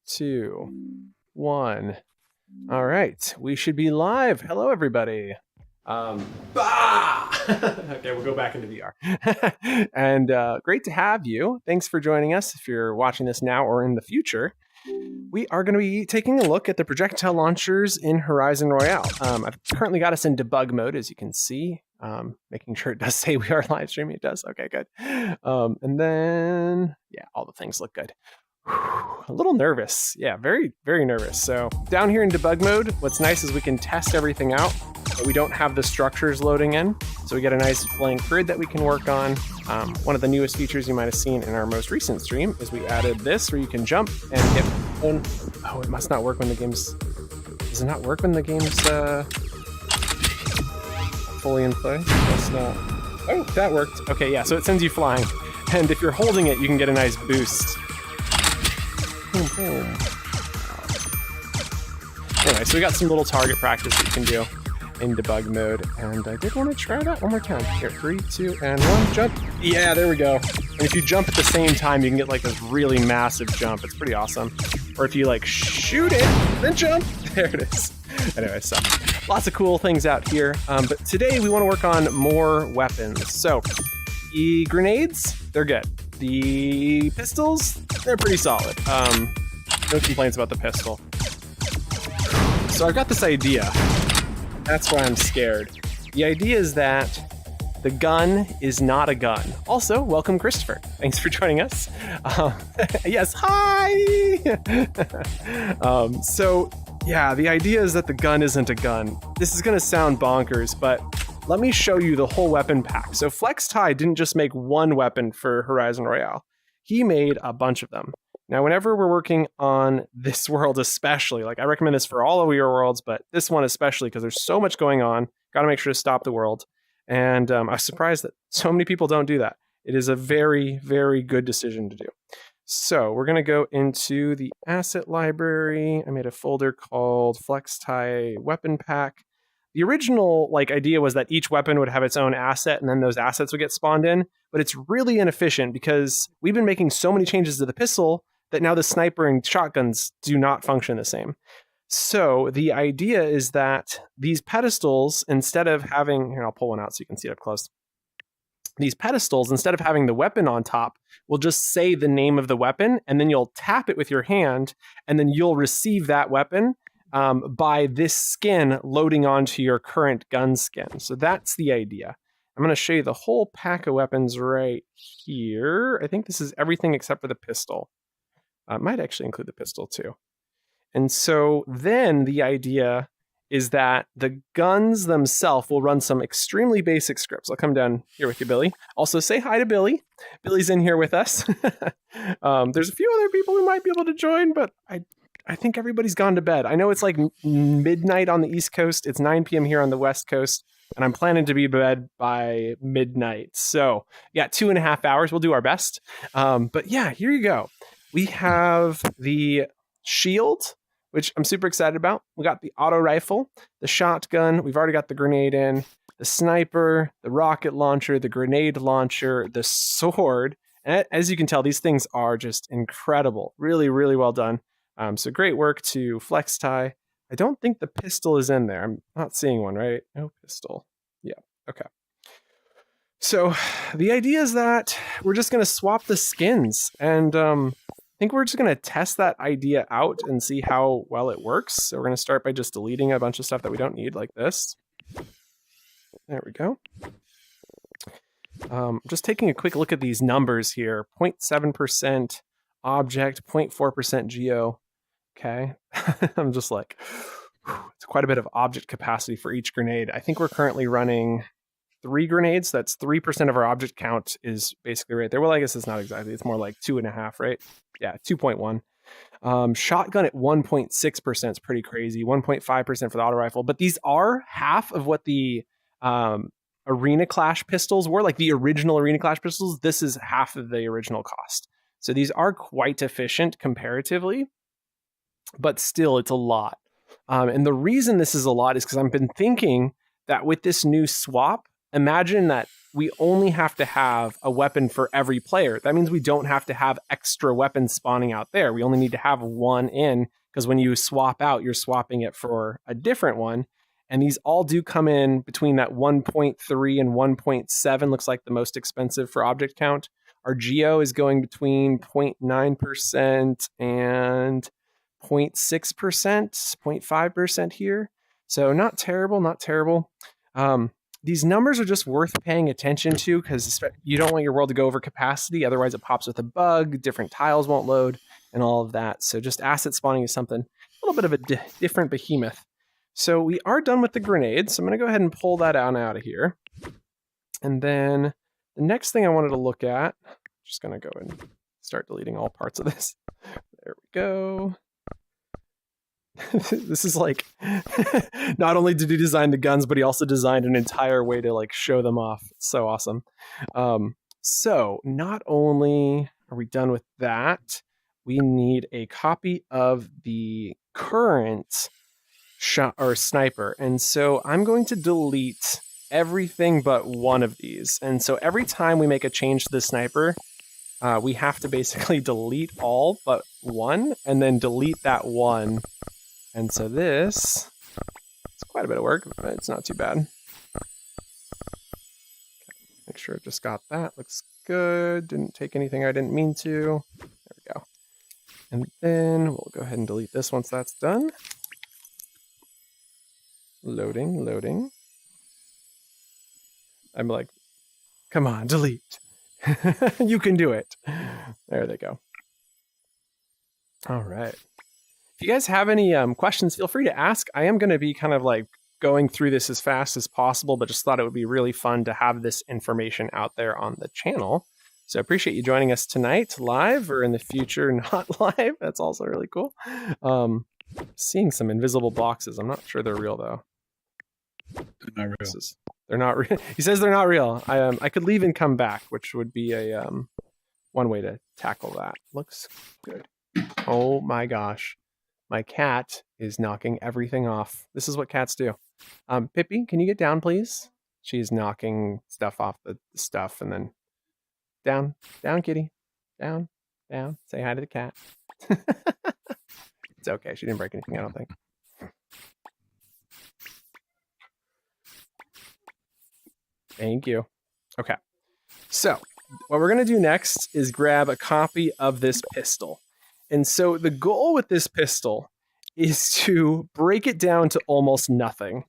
2, 1. All right, we should be live. Hello, everybody. Okay, we'll go back into VR. And great to have you. Thanks for joining us. If you're watching this now or in the future, we are going to be taking a look at the projectile launchers in Horizon Royale. I've currently got us in debug mode, as you can see, making sure it does say we are live streaming. It does. Okay, good. And then, yeah, all the things look good. A little nervous. Yeah, very, very nervous. So down here in debug mode, what's nice is we can test everything out, but we don't have the structures loading in. So we get a nice blank grid that we can work on. One of the newest features you might have seen in our most recent stream is we added this where you can jump and get one. Oh, it must not work when the game's... Does it not work when the game's fully in play? Must not. Oh, that worked. Okay, yeah, so it sends you flying. And if you're holding it, you can get a nice boost. Anyway, so we got some little target practice that you can do in debug mode, and I did want to try that one more time. Here, 3, 2, and 1, jump. Yeah, there we go. And if you jump at the same time, you can get like this really massive jump. It's pretty awesome. Or if you like shoot it, then jump, there it is. Anyway, so lots of cool things out here. But today we want to work on more weapons. So the grenades, they're good. The pistols, they're pretty solid. No complaints about the pistol. So I've got this idea. That's why I'm scared. The idea is that the gun is not a gun. Also, welcome, Christopher. Thanks for joining us. Yes, hi! So, yeah, the idea is that the gun isn't a gun. This is going to sound bonkers, but let me show you the whole weapon pack. So FlexTie didn't just make one weapon for Horizon Royale. He made a bunch of them. Now, whenever we're working on this world especially, like I recommend this for all of your worlds, but this one especially because there's so much going on, got to make sure to stop the world. And I was surprised that so many people don't do that. It is a very, very good decision to do. So we're going to go into the asset library. I made a folder called FlexTie Weapon Pack. The original idea was that each weapon would have its own asset and then those assets would get spawned in, but it's really inefficient because we've been making so many changes to the pistol that now the sniper and shotguns do not function the same. So the idea is that these pedestals, instead of having, here, I'll pull one out so you can see it up close. These pedestals, instead of having the weapon on top, will just say the name of the weapon, and then you'll tap it with your hand, and then you'll receive that weapon by this skin loading onto your current gun skin. So that's the idea. I'm going to show you the whole pack of weapons right here. I think this is everything except for the pistol. It might actually include the pistol too. And so then the idea is that the guns themselves will run some extremely basic scripts. I'll come down here with you, Billy. Also say hi to Billy. Billy's in here with us. There's a few other people who might be able to join, but I think everybody's gone to bed. I know it's like midnight on the East Coast. It's 9 p.m. here on the West Coast, and I'm planning to be in bed by midnight. So yeah, 2.5 hours. We'll do our best. But yeah, here you go. We have the shield, which I'm super excited about. We got the auto rifle, the shotgun. We've already got the grenade in, the sniper, the rocket launcher, the grenade launcher, the sword. And as you can tell, these things are just incredible. Really, really well done. So great work to FlexTie. I don't think the pistol is in there. I'm not seeing one, right? No pistol. Yeah, okay. So the idea is that we're just going to swap the skins. And I think we're just going to test that idea out and see how well it works. So we're going to start by just deleting a bunch of stuff that we don't need, like this. There we go. Just taking a quick look at these numbers here. 0.7% object, 0.4% geo. Okay. I'm just like, it's quite a bit of object capacity for each grenade. I think we're currently running 3 grenades. That's 3% of our object count is basically right there. Well, I guess it's not exactly. It's more like 2.5, right? Yeah, 2.1. Shotgun at 1.6% is pretty crazy. 1.5% for the auto rifle. But these are half of what the Arena Clash pistols were, like the original Arena Clash pistols. This is half of the original cost. So these are quite efficient comparatively, but still it's a lot. And the reason this is a lot is because I've been thinking that with this new swap, imagine that we only have to have a weapon for every player. That means we don't have to have extra weapons spawning out there. We only need to have one in, because when you swap out, you're swapping it for a different one. And these all do come in between that 1.3 and 1.7, looks like the most expensive for object count. Our geo is going between 0.9% and 0.6%, 0.5% here. So not terrible, not terrible. These numbers are just worth paying attention to because you don't want your world to go over capacity. Otherwise, it pops with a bug, different tiles won't load, and all of that. So just asset spawning is something, a little bit of a different behemoth. So we are done with the grenades. So I'm going to go ahead and pull that out of here. And then the next thing I wanted to look at, just going to go and start deleting all parts of this. There we go. This is like, not only did he design the guns, but he also designed an entire way to like show them off. It's so awesome. So not only are we done with that, we need a copy of the current shot or sniper. And so I'm going to delete everything but one of these. And so every time we make a change to the sniper, we have to basically delete all but one and then delete that one. And so this, it's quite a bit of work, but it's not too bad. Okay, make sure it just got that. Looks good. Didn't take anything I didn't mean to. There we go. And then we'll go ahead and delete this once that's done. Loading, loading. I'm like, come on, delete. You can do it. There they go. All right. If you guys have any questions, feel free to ask. I am going to be kind of like going through this as fast as possible, but just thought it would be really fun to have this information out there on the channel. So I appreciate you joining us tonight live, or in the future not live. That's also really cool. Seeing some invisible boxes. I'm not sure they're real though. They're not real. They're not real. He says they're not real. I could leave and come back, which would be a one way to tackle that. Looks good. Oh my gosh. My cat is knocking everything off. This is what cats do. Pippi, can you get down, please? She's knocking stuff off the stuff, and then down, down, kitty, down, down. Say hi to the cat. It's okay. She didn't break anything, I don't think. Thank you. Okay. So what we're going to do next is grab a copy of this pistol. And so the goal with this pistol is to break it down to almost nothing.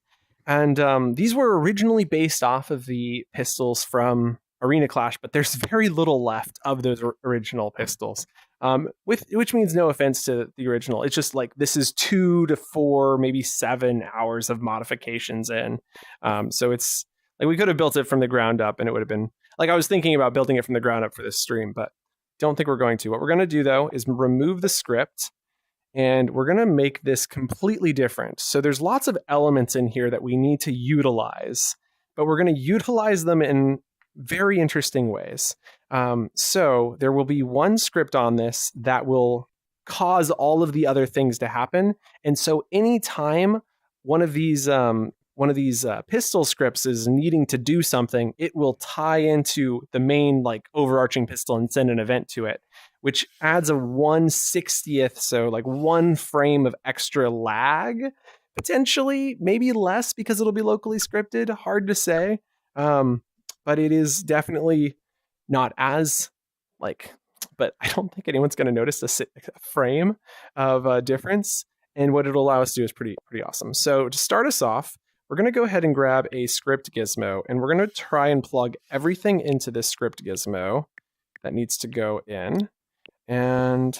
And these were originally based off of the pistols from Arena Clash, but there's very little left of those original pistols. Which means no offense to the original. It's just like this is 2 to 4, maybe 7 hours of modifications in. So it's like we could have built it from the ground up, and it would have been like I was thinking about building it from the ground up for this stream, but don't think we're going to. What we're going to do, though, is remove the script, and we're going to make this completely different. So there's lots of elements in here that we need to utilize, but we're going to utilize them in very interesting ways. So there will be one script on this that will cause all of the other things to happen. And so anytime one of these pistol scripts is needing to do something, it will tie into the main like overarching pistol and send an event to it, which adds a 1/60th, so like 1 frame of extra lag, potentially, maybe less because it'll be locally scripted. Hard to say, but it is definitely not as like. But I don't think anyone's going to notice a frame of difference. And what it'll allow us to do is pretty awesome. So to start us off, we're going to go ahead and grab a script gizmo, and we're going to try and plug everything into this script gizmo that needs to go in. And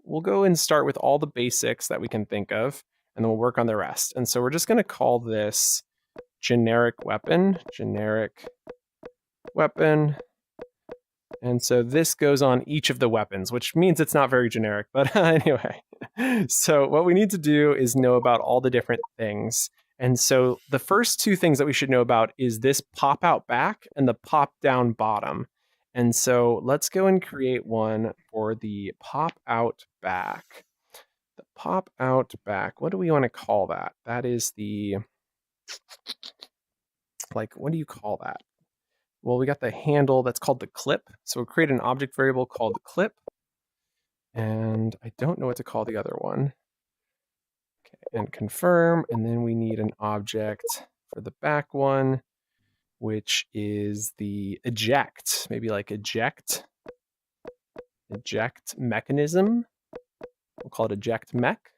we'll go and start with all the basics that we can think of, and then we'll work on the rest. And so we're just going to call this generic weapon. And so this goes on each of the weapons, which means it's not very generic. But anyway, so what we need to do is know about all the different things. And so the first 2 things that we should know about is this pop out back and the pop down bottom. And so let's go and create one for the pop out back. The pop out back, what do we want to call that? That is the, like, what do you call that? Well, we got the handle that's called the clip. So we'll create an object variable called the clip. And I don't know what to call the other one. Okay, and confirm. And then we need an object for the back one, which is the eject. Maybe like eject mechanism. We'll call it eject mech.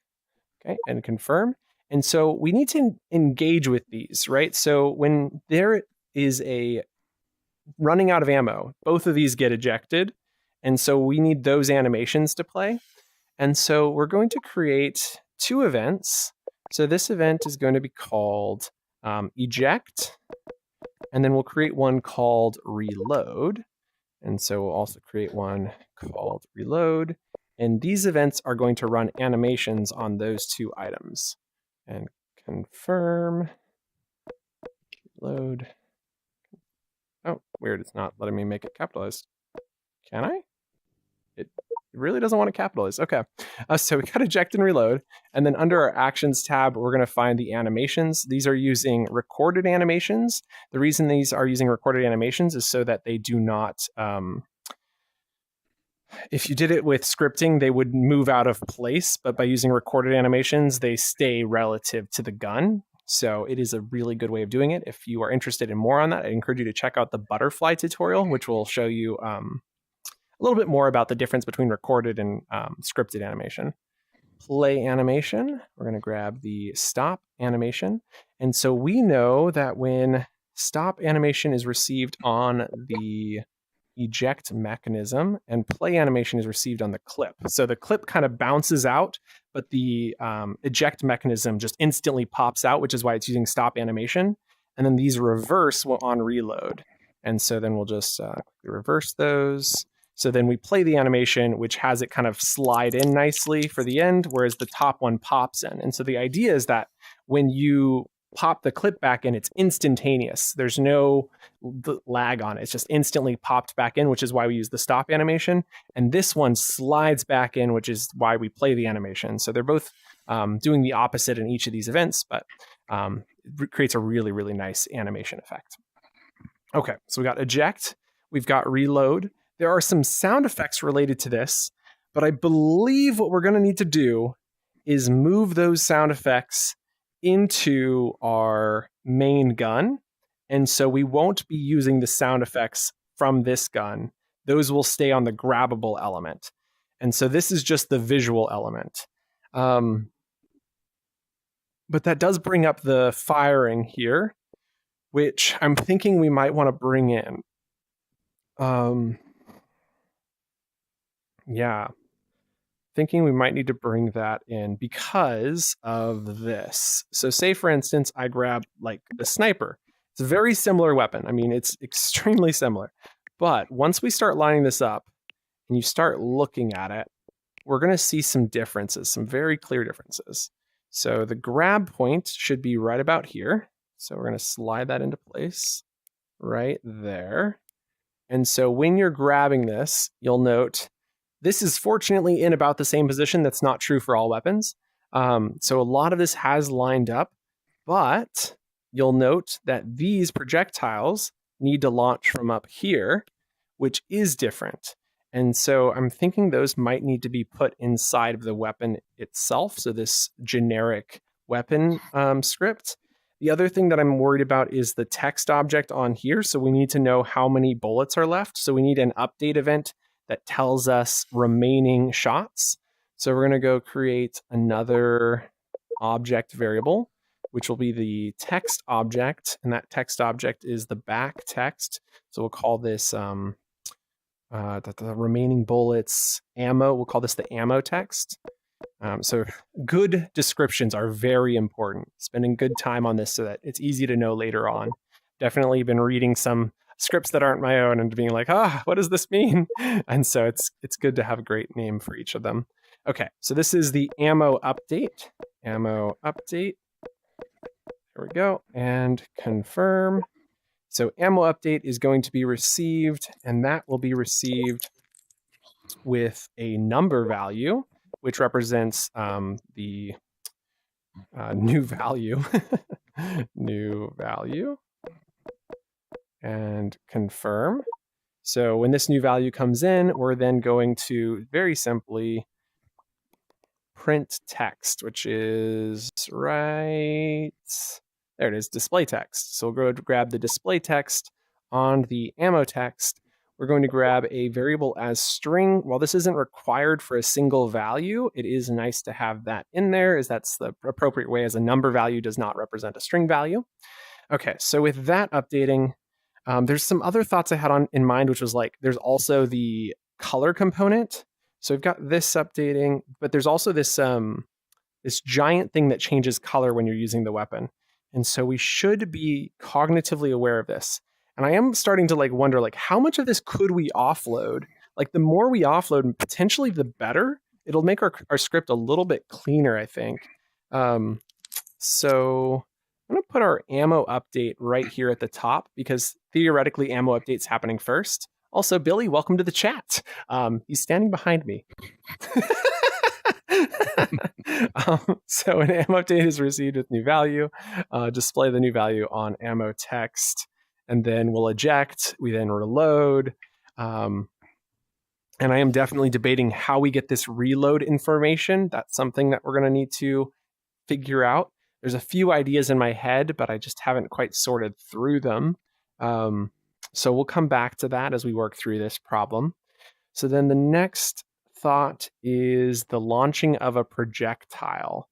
Okay, and confirm. And so we need to engage with these, right? So when there is a running out of ammo, both of these get ejected. And so we need those animations to play. And so we're going to create two events. So this event is going to be called eject. And then we'll create one called reload. And so we'll also create one called reload. And these events are going to run animations on those two items. And confirm, load. Oh, weird, it's not letting me make it capitalized. Can I? It really doesn't want to capitalize. Okay, so we got eject and reload. And then under our actions tab, we're going to find the animations. These are using recorded animations. The reason these are using recorded animations is so that they do not, if you did it with scripting, they would move out of place. But by using recorded animations, they stay relative to the gun. So it is a really good way of doing it. If you are interested in more on that, I encourage you to check out the butterfly tutorial, which will show you a little bit more about the difference between recorded and scripted animation. Play animation, we're going to grab the stop animation. And so we know that when stop animation is received on the eject mechanism and play animation is received on the clip. So the clip kind of bounces out, but the eject mechanism just instantly pops out, which is why it's using stop animation. And then these reverse on reload. And so then we'll just reverse those. So then we play the animation, which has it kind of slide in nicely for the end, whereas the top one pops in. And so the idea is that when you pop the clip back in, it's instantaneous. There's no lag on it. It's just instantly popped back in, which is why we use the stop animation. And this one slides back in, which is why we play the animation. So they're both doing the opposite in each of these events, but it creates a really, really nice animation effect. Okay, so we got eject, we've got reload. There are some sound effects related to this, but I believe what we're going to need to do is move those sound effects into our main gun. And so we won't be using the sound effects from this gun. Those will stay on the grabbable element. And so this is just the visual element. But that does bring up the firing here, which I'm thinking we might want to bring in. Yeah. Thinking we might need to bring that in because of this. So say, for instance, I grab like the sniper. It's a very similar weapon. I mean, it's extremely similar. But once we start lining this up and you start looking at it, we're going to see some differences, some very clear differences. So the grab point should be right about here. So we're going to slide that into place right there. And so when you're grabbing this, you'll note this is fortunately in about the same position. That's not true for all weapons. So a lot of this has lined up, but you'll note that these projectiles need to launch from up here, which is different. And so I'm thinking those might need to be put inside of the weapon itself. So this generic weapon script. The other thing that I'm worried about is the text object on here. So we need to know how many bullets are left. So we need an update event that tells us remaining shots. So we're going to go create another object variable, which will be the text object. And that text object is the back text. So we'll call this the remaining bullets ammo. We'll call this the ammo text. So good descriptions are very important. Spending good time on this so that it's easy to know later on. Definitely been reading some scripts that aren't my own and being like, what does this mean? And so it's good to have a great name for each of them. Okay, so this is the ammo update. Ammo update. There we go. And confirm. So ammo update is going to be received, and that will be received with a number value, which represents the new value. New value. and confirm. So when this new value comes in, we're then going to very simply print text, which is right there. It is display text. So we'll go to grab the display text on the ammo text. We're going to grab a variable as string. While this isn't required for a single value, it is nice to have that in there, as that's the appropriate way, as a number value does not represent a string value. Okay, so with that updating, there's some other thoughts I had in mind, which was like, there's also the color component. So we've got this updating, but there's also this this giant thing that changes color when you're using the weapon. And so we should be cognitively aware of this. And I am starting to like wonder, like, how much of this could we offload? Like, the more we offload, potentially the better. It'll make our script a little bit cleaner, I think. So I'm going to put our ammo update right here at the top, because theoretically ammo update's happening first. Also, Billy, welcome to the chat. He's standing behind me. So an ammo update is received with new value. Display the new value on ammo text, and then we'll eject. We then reload. And I am definitely debating how we get this reload information. That's something that we're going to need to figure out. There's a few ideas in my head, but I just haven't quite sorted through them. So we'll come back to that as we work through this problem. So then the next thought is the launching of a projectile.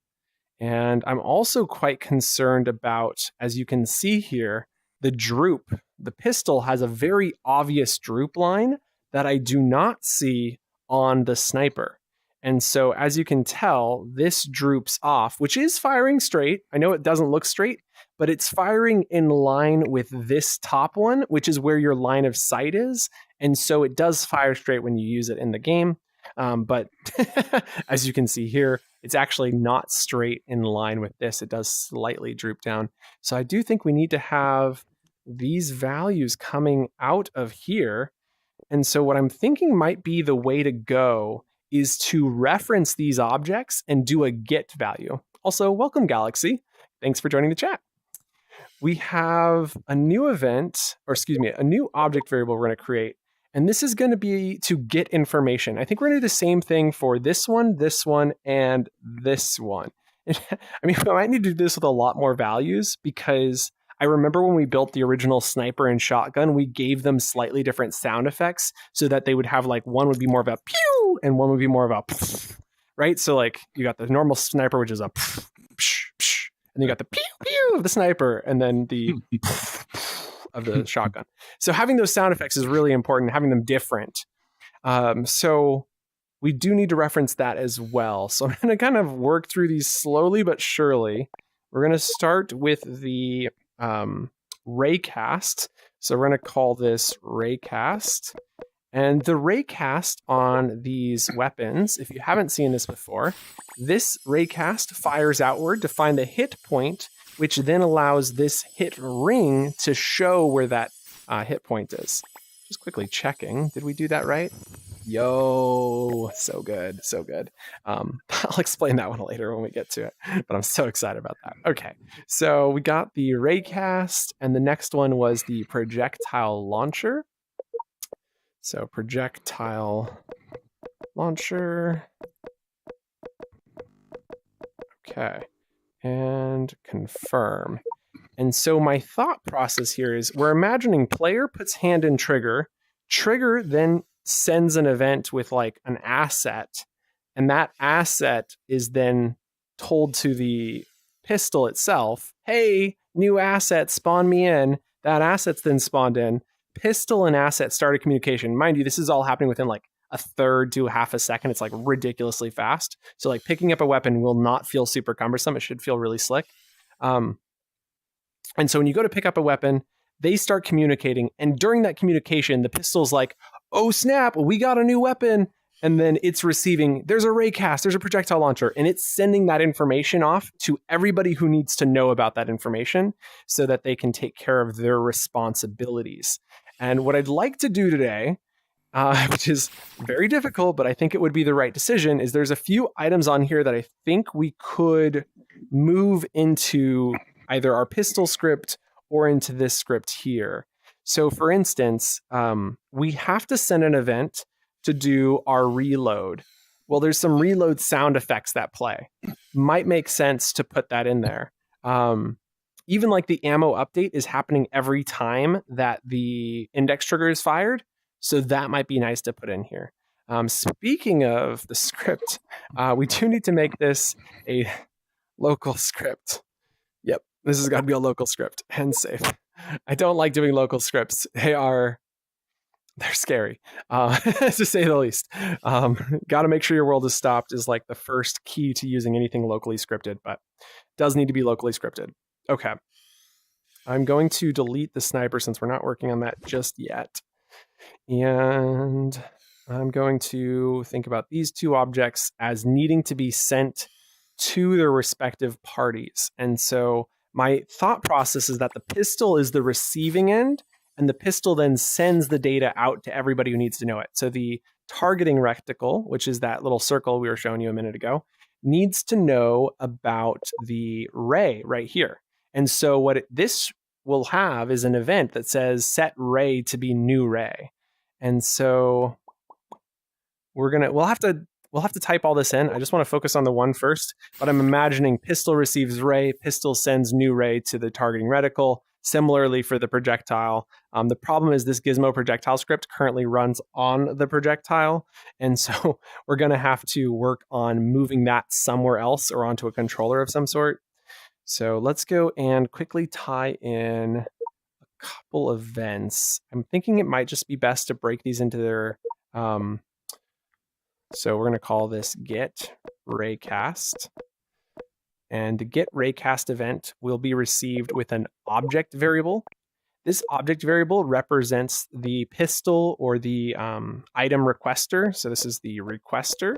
And I'm also quite concerned about, as you can see here, the droop. The pistol has a very obvious droop line that I do not see on the sniper. And so as you can tell, this droops off, which is firing straight. I know it doesn't look straight, but it's firing in line with this top one, which is where your line of sight is. And so it does fire straight when you use it in the game. But as you can see here, it's actually not straight in line with this. It does slightly droop down. So I do think we need to have these values coming out of here. And so what I'm thinking might be the way to go is to reference these objects and do a get value. Also, welcome, Galaxy. Thanks for joining the chat. We have a new event, or excuse me, a new object variable we're going to create. And this is going to be to get information. I think we're going to do the same thing for this one, and this one. I mean, I might need to do this with a lot more values, because I remember when we built the original sniper and shotgun, we gave them slightly different sound effects so that they would have, like, one would be more of a pew and one would be more of a pff, right? So like you got the normal sniper, which is a pff, psh, psh, and you got the pew pew of the sniper, and then the pff, pff of the shotgun. So having those sound effects is really important, having them different. So we do need to reference that as well. So I'm going to kind of work through these slowly but surely. We're going to start with the raycast. So we're going to call this raycast. And the raycast on these weapons, if you haven't seen this before, this raycast fires outward to find the hit point, which then allows this hit ring to show where that hit point is. Just quickly checking. Did we do that right? Yo, so good, so good. I'll explain that one later when we get to it, but I'm so excited about that. Okay, so we got the raycast, and the next one was the projectile launcher. So projectile launcher. Okay, and confirm. And so my thought process here is we're imagining player puts hand in trigger, trigger then sends an event with like an asset, and that asset is then told to the pistol itself, hey, new asset, spawn me in. That asset's then spawned in. Pistol and asset started communication. Mind you, this is all happening within like a third to half a second. It's like ridiculously fast. So like picking up a weapon will not feel super cumbersome. It should feel really slick. And so when you go to pick up a weapon, they start communicating. And during that communication, the pistol's like, oh snap, we got a new weapon. And then it's receiving, there's a raycast, there's a projectile launcher, and it's sending that information off to everybody who needs to know about that information so that they can take care of their responsibilities. And what I'd like to do today, which is very difficult, but I think it would be the right decision, is there's a few items on here that I think we could move into either our pistol script or into this script here. So for instance, we have to send an event to do our reload. Well, there's some reload sound effects that play. Might make sense to put that in there. Even like the ammo update is happening every time that the index trigger is fired. So that might be nice to put in here. Speaking of the script, we do need to make this a local script. Yep, this has got to be a local script and safe. I don't like doing local scripts. They're scary, to say the least. Got to make sure your world is stopped is like the first key to using anything locally scripted, but does need to be locally scripted. Okay. I'm going to delete the sniper since we're not working on that just yet. And I'm going to think about these two objects as needing to be sent to their respective parties. And so my thought process is that the pistol is the receiving end, and the pistol then sends the data out to everybody who needs to know it. So the targeting reticle, which is that little circle we were showing you a minute ago, needs to know about the ray right here. And so what this will have is an event that says set ray to be new ray. And so we'll have to type all this in. I just want to focus on the one first, but I'm imagining pistol receives ray, pistol sends new ray to the targeting reticle. Similarly for the projectile. The problem is this gizmo projectile script currently runs on the projectile. And so we're going to have to work on moving that somewhere else or onto a controller of some sort. So let's go and quickly tie in a couple events. I'm thinking it might just be best to break these into their... So we're going to call this get raycast. And the get raycast event will be received with an object variable. This object variable represents the pistol or the item requester. So this is the requester.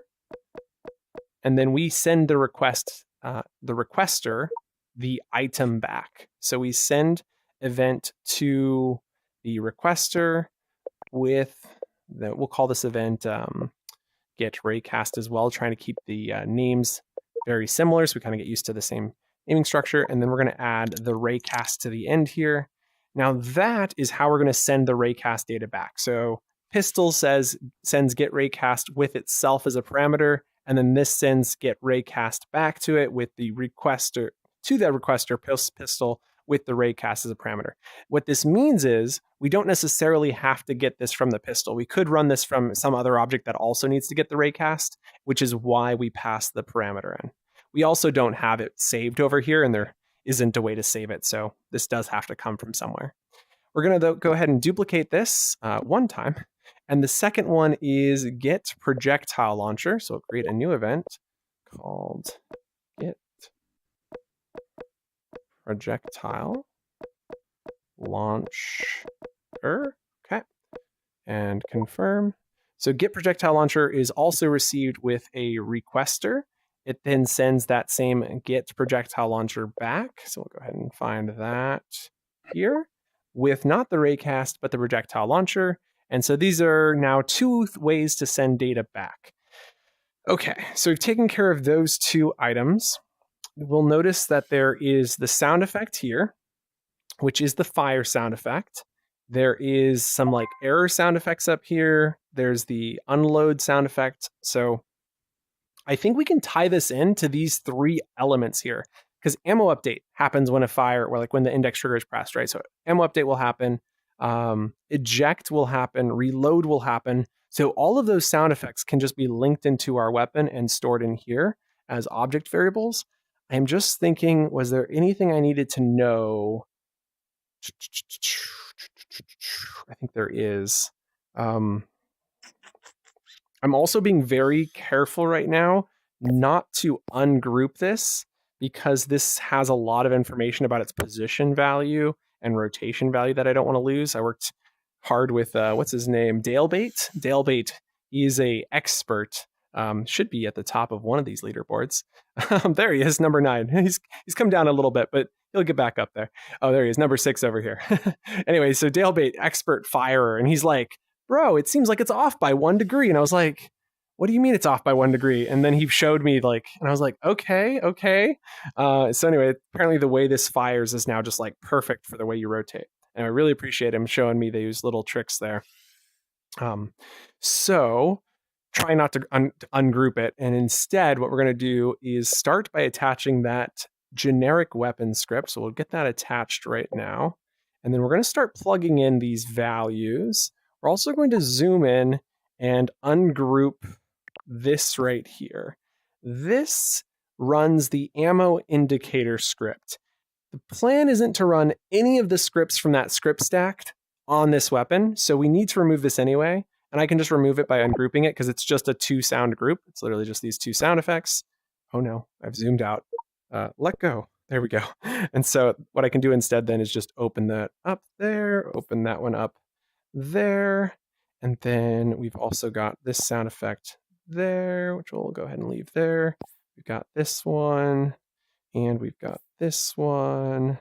And then we send the requester the item back. So we send event to the requester with, we'll call this event get raycast as well, trying to keep the names very similar, so we kind of get used to the same naming structure. And then we're going to add the raycast to the end here. Now that is how we're going to send the raycast data back. So pistol sends get raycast with itself as a parameter, and then this sends get raycast back to it with the requester to that requester pistol with the raycast as a parameter. What this means is we don't necessarily have to get this from the pistol. We could run this from some other object that also needs to get the raycast, which is why we pass the parameter in. We also don't have it saved over here, and there isn't a way to save it, so this does have to come from somewhere. We're going to go ahead and duplicate this one time, and the second one is get projectile launcher. So we'll create a new event called get projectile launcher. Okay, and confirm. So get projectile launcher is also received with a requester. It then sends that same get projectile launcher back. So we'll go ahead and find that here with not the raycast, but the projectile launcher. And so these are now two ways to send data back. Okay, so we've taken care of those two items. We'll notice that there is the sound effect here, which is the fire sound effect. There is some like error sound effects up here. There's the unload sound effect. So I think we can tie this into these three elements here, because ammo update happens when a fire, or like when the index trigger is pressed, right? So ammo update will happen, eject will happen, reload will happen. So all of those sound effects can just be linked into our weapon and stored in here as object variables. I'm just thinking, was there anything I needed to know? I think there is. I'm also being very careful right now not to ungroup this, because this has a lot of information about its position value and rotation value that I don't want to lose. I worked hard with, what's his name? Dalebait. Dalebait, he's a expert. Should be at the top of one of these leaderboards. There he is, number 9. He's come down a little bit, but he'll get back up there. Oh, there he is, number 6 over here. Anyway, so Dalebait, expert firer, and he's like, bro, it seems like it's off by 1 degree. And I was like, what do you mean it's off by 1 degree? And then he showed me like, and I was like, okay. So anyway, apparently the way this fires is now just like perfect for the way you rotate. And I really appreciate him showing me these little tricks there. So try not to ungroup it. And instead, what we're going to do is start by attaching that generic weapon script. So we'll get that attached right now. And then we're going to start plugging in these values. We're also going to zoom in and ungroup this right here. This runs the ammo indicator script. The plan isn't to run any of the scripts from that script stack on this weapon, so we need to remove this anyway. And I can just remove it by ungrouping it because it's just a 2-sound group. It's literally just these 2 sound effects. Oh no, I've zoomed out. Let go. There we go. And so what I can do instead then is just open that up there, open that one up there. And then we've also got this sound effect there, which we'll go ahead and leave there. We've got this one, and we've got this one.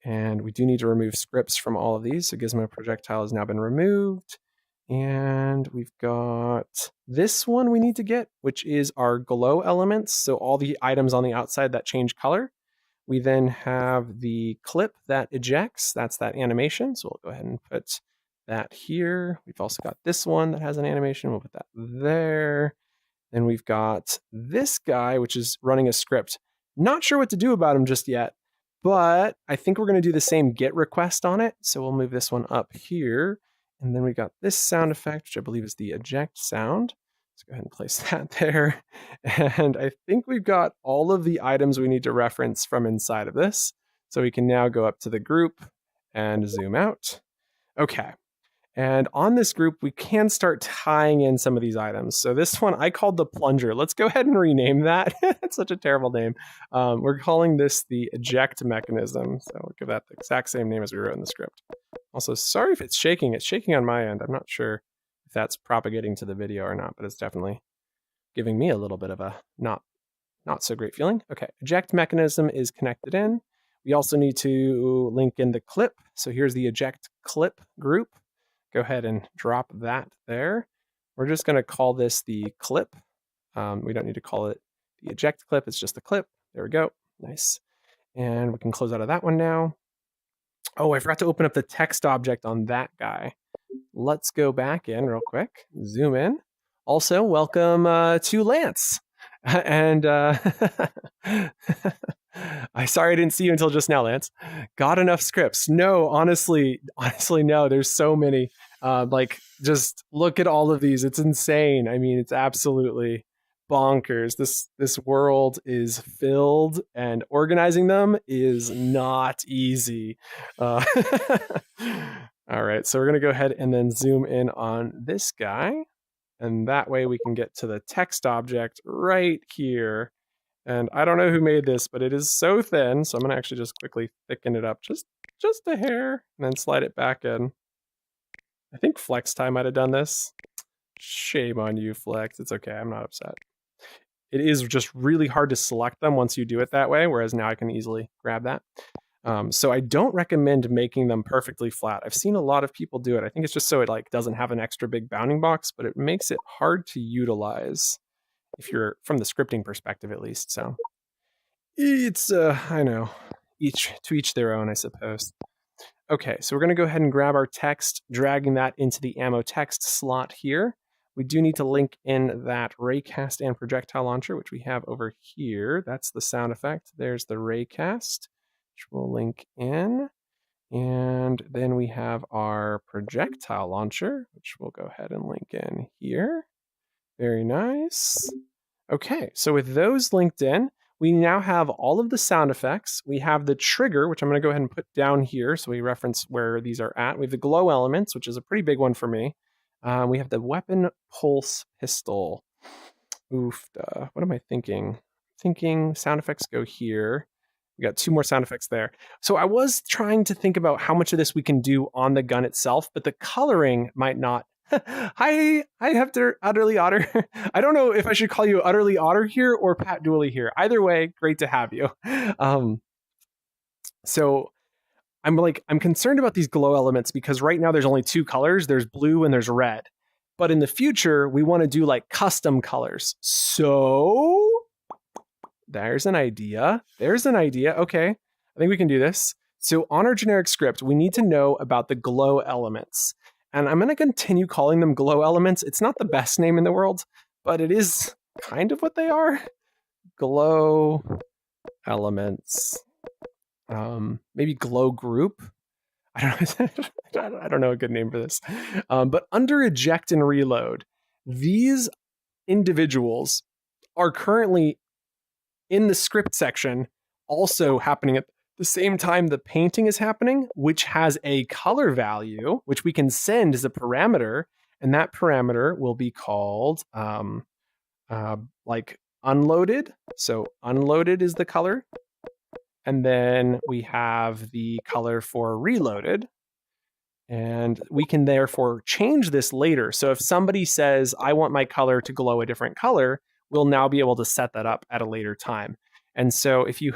And we do need to remove scripts from all of these. So Gizmo projectile has now been removed. And we've got this one we need to get, which is our glow elements. So all the items on the outside that change color. We then have the clip that ejects. That's that animation. So we'll go ahead and put that here. We've also got this one that has an animation. We'll put that there. Then we've got this guy, which is running a script. Not sure what to do about him just yet, but I think we're going to do the same get request on it. So we'll move this one up here. And then we got this sound effect, which I believe is the eject sound. Let's go ahead and place that there. And I think we've got all of the items we need to reference from inside of this. So we can now go up to the group and zoom out. Okay. And on this group, we can start tying in some of these items. So this one I called the plunger. Let's go ahead and rename that. It's such a terrible name. We're calling this the eject mechanism. So we'll give that the exact same name as we wrote in the script. Also, sorry if it's shaking. It's shaking on my end. I'm not sure if that's propagating to the video or not, but it's definitely giving me a little bit of a not so great feeling. Okay, eject mechanism is connected in. We also need to link in the clip. So here's the eject clip group. Go ahead and drop that there. We're just going to call this the clip. We don't need to call it the eject clip. It's just the clip. There we go. Nice. And we can close out of that one now. Oh, I forgot to open up the text object on that guy. Let's go back in real quick. Zoom in. Also, welcome to Lance. And I'm sorry I didn't see you until just now, Lance. Got enough scripts? No, honestly, no. There's so many. Like, just look at all of these. It's insane. I mean, it's absolutely bonkers. This world is filled, and organizing them is not easy. All right, so we're gonna go ahead and then zoom in on this guy. And that way we can get to the text object right here. And I don't know who made this, but it is so thin. So I'm gonna actually just quickly thicken it up just a hair and then slide it back in. I think FlexTie might have done this. Shame on you, Flex. It's okay, I'm not upset. It is just really hard to select them once you do it that way, whereas now I can easily grab that. So I don't recommend making them perfectly flat. I've seen a lot of people do it. I think it's just so it like doesn't have an extra big bounding box, but it makes it hard to utilize if you're from the scripting perspective, at least. So it's, I know, to each their own, I suppose. Okay, so we're going to go ahead and grab our text, dragging that into the ammo text slot here. We do need to link in that raycast and projectile launcher, which we have over here. That's the sound effect. There's the raycast, which we'll link in. And then we have our projectile launcher, which we'll go ahead and link in here. Very nice. Okay, so with those linked in, we now have all of the sound effects. We have the trigger, which I'm going to go ahead and put down here so we reference where these are at. We have the glow elements, which is a pretty big one for me. We have the weapon pulse pistol. Oof, what am I thinking? Thinking sound effects go here. We got 2 more sound effects there. So I was trying to think about how much of this we can do on the gun itself, but the coloring might not. Hi, Hefter, Utterly Otter. I don't know if I should call you Utterly Otter here or Pat Dooley here. Either way, great to have you. So I'm concerned about these glow elements because right now there's only 2 colors. There's blue and there's red. But in the future, we want to do like custom colors. So there's an idea. Okay, I think we can do this. So on our generic script, we need to know about the glow elements. And I'm going to continue calling them glow elements. It's not the best name in the world, but it is kind of what they are. Glow elements. Maybe glow group. I don't know a good name for this. But under eject and reload, these individuals are currently in the script section, also happening at the same time the painting is happening, which has a color value, which we can send as a parameter. And that parameter will be called like unloaded. So unloaded is the color. And then we have the color for reloaded. And we can therefore change this later. So if somebody says, I want my color to glow a different color, we'll now be able to set that up at a later time. And so if you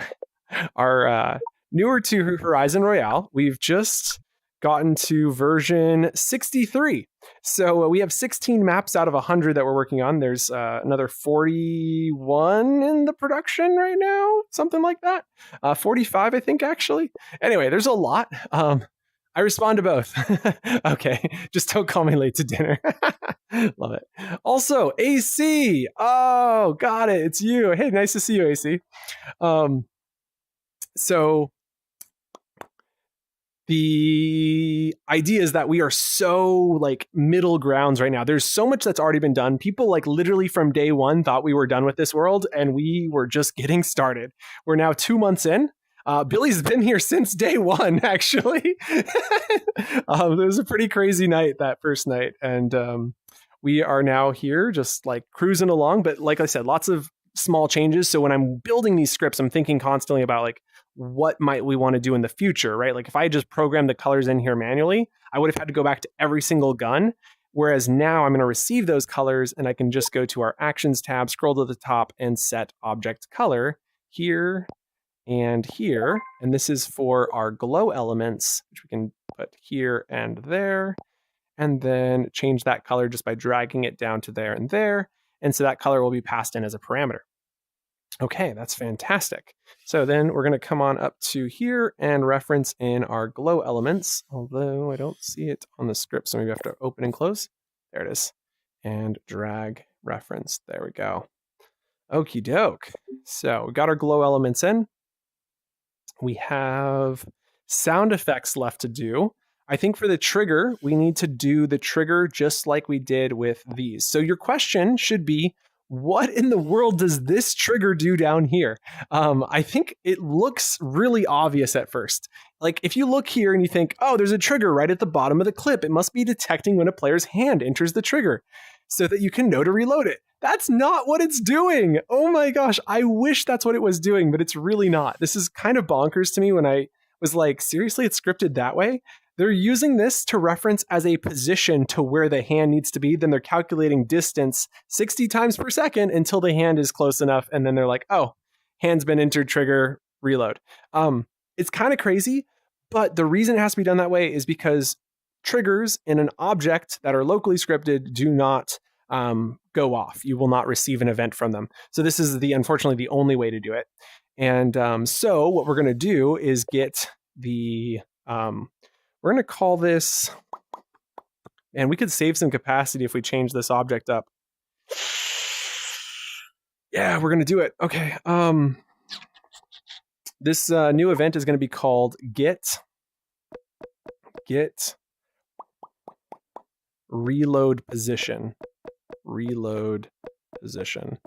are newer to Horizon Royale, we've just gotten to version 63. So we have 16 maps out of 100 that we're working on. There's another 41 in the production right now, something like that. 45, I think, actually. Anyway, there's a lot. I respond to both. Okay, just don't call me late to dinner. Love it. Also, AC. Oh, got it. It's you. Hey, nice to see you, AC. So the idea is that we are so like middle grounds right now. There's so much that's already been done. People like literally from day one thought we were done with this world, and we were just getting started. We're now 2 months in. Billy's been here since day one, actually. It was a pretty crazy night, that first night. And we are now here just like cruising along. But like I said, lots of small changes. So when I'm building these scripts, I'm thinking constantly about like, what might we want to do in the future, right? Like if I just programmed the colors in here manually, I would have had to go back to every single gun. Whereas now I'm going to receive those colors and I can just go to our actions tab, scroll to the top and set object color here and here. And this is for our glow elements, which we can put here and there, and then change that color just by dragging it down to there and there. And so that color will be passed in as a parameter. Okay, that's fantastic. So then we're going to come on up to here and reference in our glow elements, although I don't see it on the script, so maybe I have to open and close. There it is. And drag reference. There we go. Okie doke. So we got our glow elements in. We have sound effects left to do. I think for the trigger, we need to do the trigger just like we did with these. So your question should be, what in the world does this trigger do down here? I think it looks really obvious at first. Like if you look here and you think, oh, there's a trigger right at the bottom of the clip. It must be detecting when a player's hand enters the trigger so that you can know to reload it. That's not what it's doing. Oh my gosh, I wish that's what it was doing, but it's really not. This is kind of bonkers to me when I was like, seriously, it's scripted that way? They're using this to reference as a position to where the hand needs to be. Then they're calculating distance 60 times per second until the hand is close enough. And then they're like, oh, hand's been entered, trigger, reload. It's kind of crazy, but the reason it has to be done that way is because triggers in an object that are locally scripted do not go off. You will not receive an event from them. So this is unfortunately the only way to do it. And so what we're going to do is get the... we're going to call this, and we could save some capacity if we change this object up. Yeah, we're going to do it. Okay. This new event is going to be called get reload position. Reload position.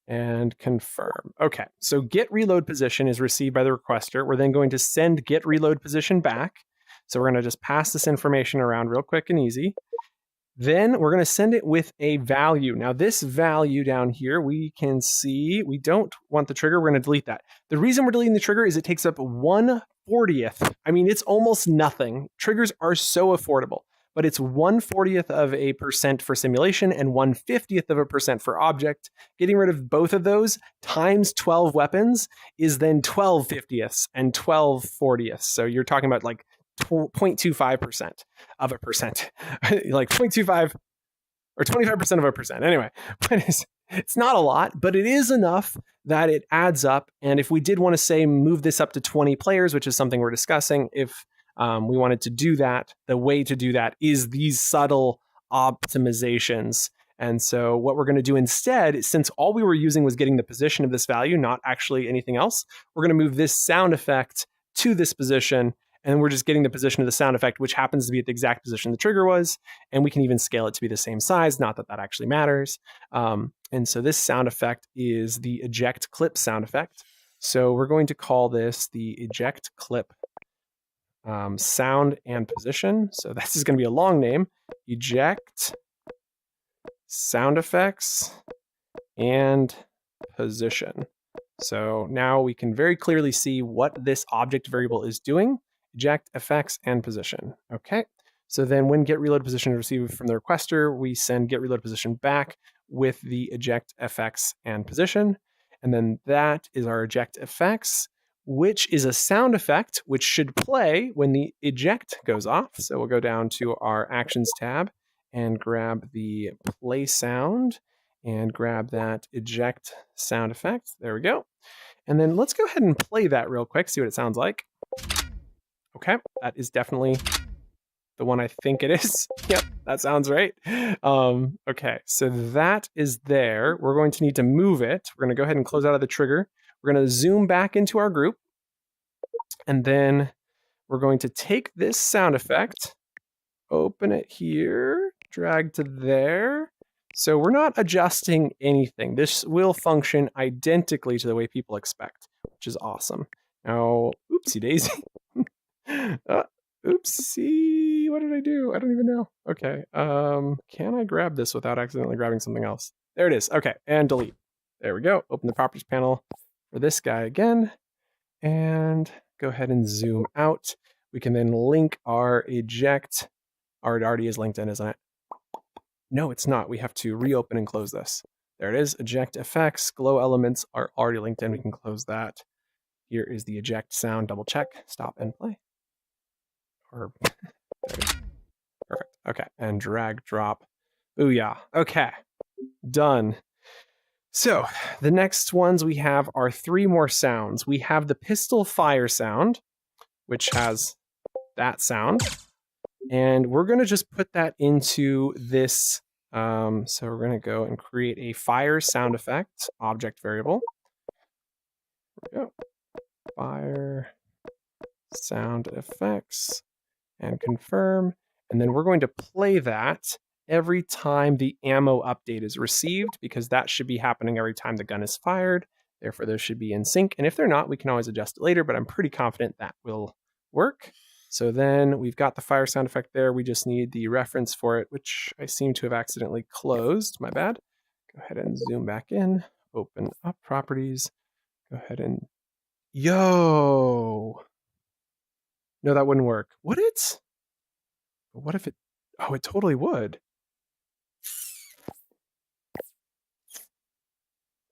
And confirm. Okay, so get reload position is received by the requester. We're then going to send get reload position back. So we're going to just pass this information around real quick and easy. Then we're going to send it with a value. Now this value down here, we can see we don't want the trigger. We're going to delete that. The reason we're deleting the trigger is it takes up 1/40th. I mean, it's almost nothing. Triggers are so affordable, but it's 1/40th of a percent for simulation and 1/50th of a percent for object. Getting rid of both of those times 12 weapons is then 12 50ths and 12 40ths. So you're talking about like 0.25% of a percent, like 0.25 or 25% of a percent. Anyway, It's not a lot, but it is enough that it adds up. And if we did want to say move this up to 20 players, which is something we're discussing, if we wanted to do that, the way to do that is these subtle optimizations. And so what we're going to do instead, since all we were using was getting the position of this value, not actually anything else, we're going to move this sound effect to this position. And we're just getting the position of the sound effect, which happens to be at the exact position the trigger was. And we can even scale it to be the same size. Not that that actually matters. And so this sound effect is the eject clip sound effect. So we're going to call this the eject clip sound and position. So this is going to be a long name. Eject sound effects and position. So now we can very clearly see what this object variable is doing. Eject effects and position. Okay. So then when get reload position is received from the requester, we send get reload position back with the eject effects and position. And then that is our eject effects, which is a sound effect which should play when the eject goes off. So we'll go down to our actions tab and grab the play sound and grab that eject sound effect. There we go. And then let's go ahead and play that real quick, see what it sounds like. Okay, that is definitely the one I think it is. Yep, that sounds right. Okay, so that is there. We're going to need to move it. We're going to go ahead and close out of the trigger. We're going to zoom back into our group. And then we're going to take this sound effect, open it here, drag to there. So we're not adjusting anything. This will function identically to the way people expect, which is awesome. Now, oopsie daisy. Oopsie, what did I do? I don't even know. Okay, can I grab this without accidentally grabbing something else? There it is. Okay, and delete. There we go. Open the properties panel for this guy again, and go ahead and zoom out. We can then link our eject. It already is linked in, isn't it? No, it's not. We have to reopen and close this. There it is. Eject effects, glow elements are already linked in. We can close that. Here is the eject sound. Double check, stop and play. Perfect. Okay, and drag drop. Booyah. Okay, done. So the next ones we have are 3 more sounds. We have the pistol fire sound, which has that sound. And we're going to just put that into this. So we're going to go and create a fire sound effect object variable. There we go. Fire sound effects and confirm. And then we're going to play that every time the ammo update is received, because that should be happening every time the gun is fired. Therefore, those should be in sync. And if they're not, we can always adjust it later, but I'm pretty confident that will work. So then we've got the fire sound effect there. We just need the reference for it, which I seem to have accidentally closed. My bad. Go ahead and zoom back in, open up properties. Go ahead and, yo. No, that wouldn't work. Would it? What if it, oh, it totally would.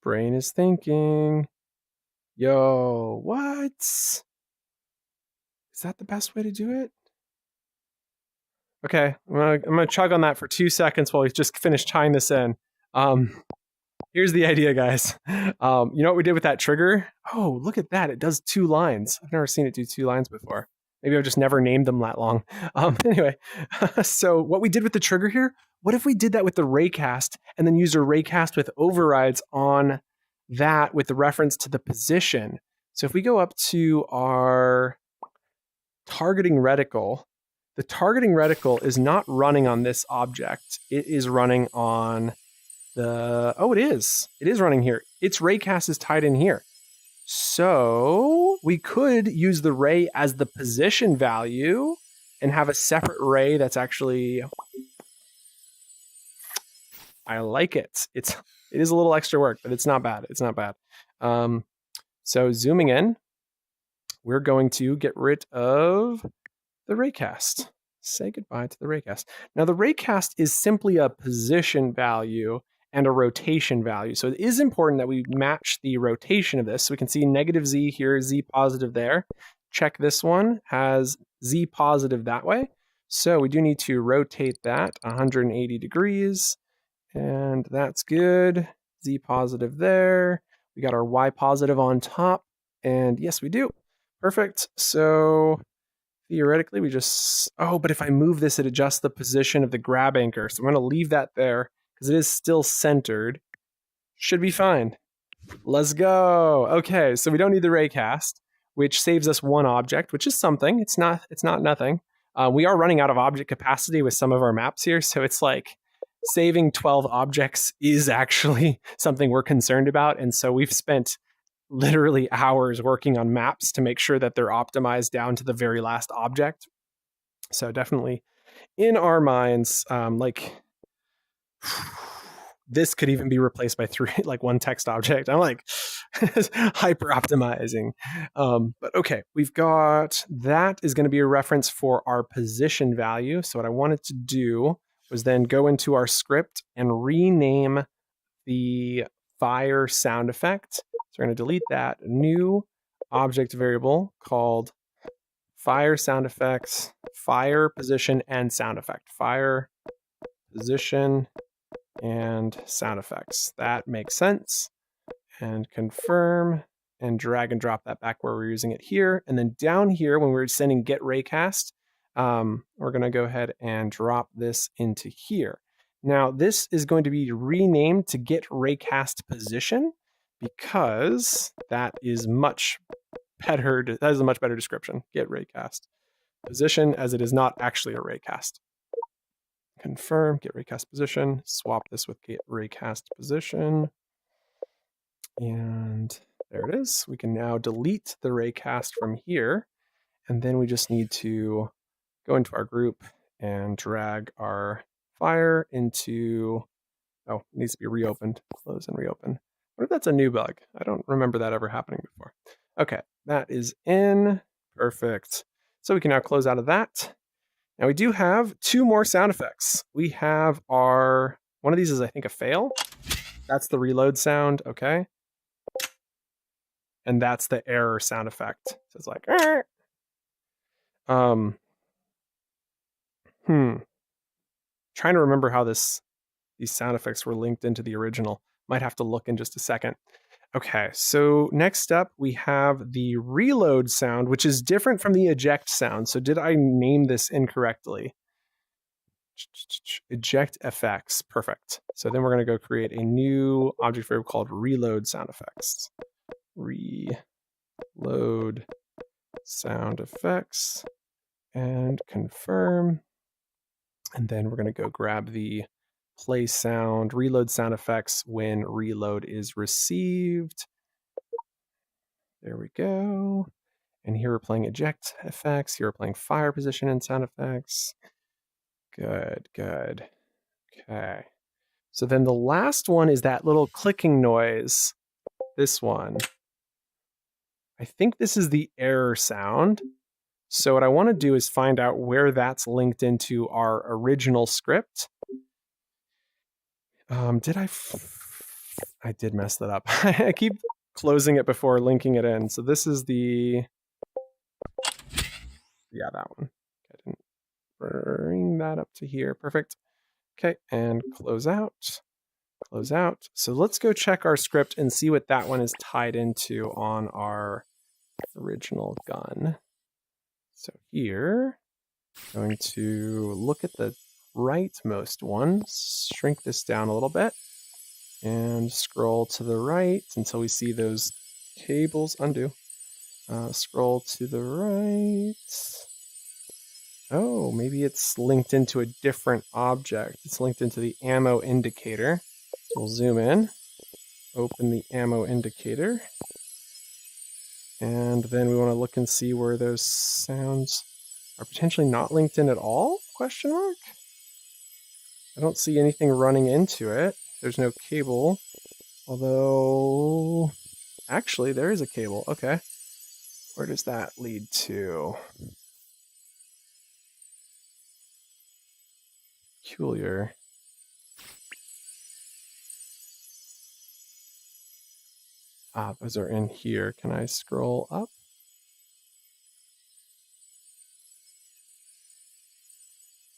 Brain is thinking. Yo, what? Is that the best way to do it? Okay, I'm gonna chug on that for 2 seconds while we just finish tying this in. Here's the idea, guys. You know what we did with that trigger? Oh, look at that. It does 2 lines. I've never seen it do 2 lines before. Maybe I've just never named them that long. Anyway, so what we did with the trigger here, what if we did that with the raycast and then used a raycast with overrides on that with the reference to the position? So if we go up to our targeting reticle, the targeting reticle is not running on this object. It is running on the, oh, it is. It is running here. Its raycast is tied in here. So we could use the ray as the position value and have a separate ray that's actually, I like it. It is a little extra work, but it's not bad. It's not bad. So zooming in, we're going to get rid of the raycast. Say goodbye to the raycast. Now the raycast is simply a position value and a rotation value. So it is important that we match the rotation of this. So we can see negative Z here, Z positive there. Check this one, has Z positive that way. So we do need to rotate that 180 degrees, and that's good. Z positive there. We got our Y positive on top. And yes, we do. Perfect. So theoretically, we just... Oh, but if I move this, it adjusts the position of the grab anchor. So I'm going to leave that there because it is still centered. Should be fine. Let's go. Okay, so we don't need the raycast, which saves us one object, which is something. It's not nothing. We are running out of object capacity with some of our maps here, so it's like saving 12 objects is actually something we're concerned about. And so we've spent literally hours working on maps to make sure that they're optimized down to the very last object. So definitely in our minds, this could even be replaced by one text object. I'm like hyper optimizing. But okay, we've got that is going to be a reference for our position value. So what I wanted to do was then go into our script and rename the fire sound effect. So we're going to delete that. New object variable called fire sound effects, fire position and sound effect. Fire position and sound effects. That makes sense. And confirm and drag and drop that back where we're using it here. And then down here, when we're sending get raycast, we're going to go ahead and drop this into here. Now, this is going to be renamed to get raycast position because that is much better. That is a much better description. Get raycast position, as it is not actually a raycast. Confirm, get raycast position, swap this with get raycast position. And there it is. We can now delete the raycast from here. And then we just need to go into our group and drag our fire into, oh, it needs to be reopened, close and reopen. What if that's a new bug? I don't remember that ever happening before. Okay, that is in, perfect. So we can now close out of that. Now we do have two more sound effects. We have our, one of these is I think a fail. That's the reload sound, okay. And that's the error sound effect. So it's like, trying to remember how these sound effects were linked into the original. Might have to look in just a second. Okay, so next up we have the reload sound, which is different from the eject sound. So did I name this incorrectly? Eject FX, perfect. So then we're going to go create a new object variable called reload sound effects. Reload sound effects and confirm. And then we're going to go grab the play sound, reload sound effects when reload is received. There we go. And here we're playing eject effects. Here we're playing fire position and sound effects. Good, good. Okay. So then the last one is that little clicking noise. This one. I think this is the error sound. So what I want to do is find out where that's linked into our original script. I did mess that up. I keep closing it before linking it in. So this is the, yeah, that one. I didn't bring that up to here. Perfect. Okay, and close out. Close out. So let's go check our script and see what that one is tied into on our original gun. So here, I'm going to look at the rightmost one, shrink this down a little bit, and scroll to the right until we see those cables. Undo. Scroll to the right. Oh, maybe it's linked into a different object. It's linked into the ammo indicator. So we'll zoom in, open the ammo indicator, and then we want to look and see where those sounds are potentially not linked in at all? Question mark? I don't see anything running into it. There's no cable, although actually there is a cable. Okay. Where does that lead to? Peculiar. Ah, those are in here. Can I scroll up?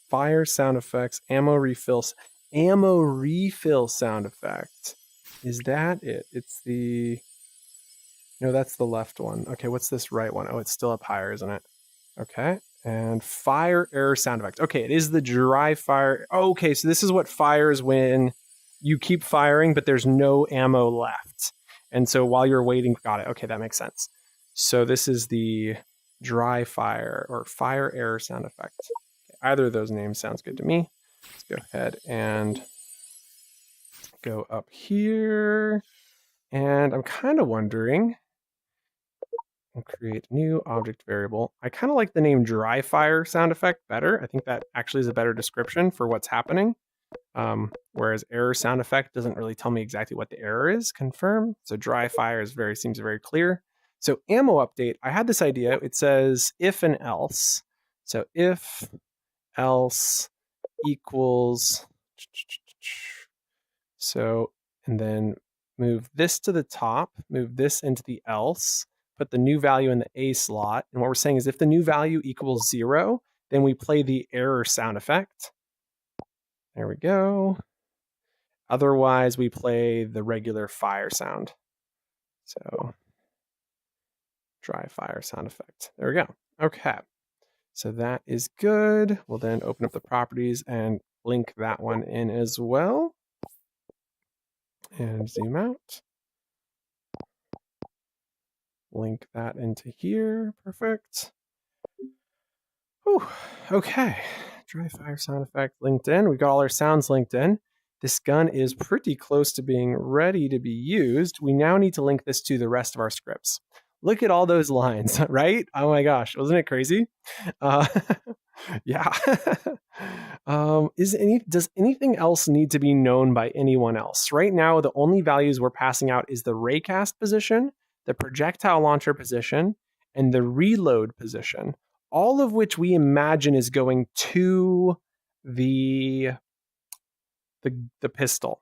Fire sound effects, ammo refill sound effect. Is that it? It's the... No, that's the left one. Okay, what's this right one? Oh, it's still up higher, isn't it? Okay. And fire error sound effect. Okay, it is the dry fire. Oh, okay, so this is what fires when you keep firing, but there's no ammo left. And so while you're waiting, got it. Okay, that makes sense. So this is the dry fire or fire error sound effect. Okay, either of those names sounds good to me. Let's go ahead and go up here. And I'm kind of wondering, and create new object variable. I kind of like the name dry fire sound effect better. I think that actually is a better description for what's happening. Whereas error sound effect doesn't really tell me exactly what the error is. Confirm. So dry fire seems very clear. So ammo update, I had this idea. It says if and else. So if else equals, so, and then move this to the top, move this into the else, put the new value in the A slot. And what we're saying is if the new value equals 0, then we play the error sound effect. There we go. Otherwise, we play the regular fire sound. So dry fire sound effect. There we go. Okay. So that is good. We'll then open up the properties and link that one in as well. And zoom out. Link that into here. Perfect. Whew. Okay. Dry fire sound effect linked in. We got all our sounds linked in. This gun is pretty close to being ready to be used. We now need to link this to the rest of our scripts. Look at all those lines, right? Oh my gosh, wasn't it crazy? Yeah. Does anything else need to be known by anyone else? Right now, the only values we're passing out is the raycast position, the projectile launcher position, and the reload position, all of which we imagine is going to the pistol.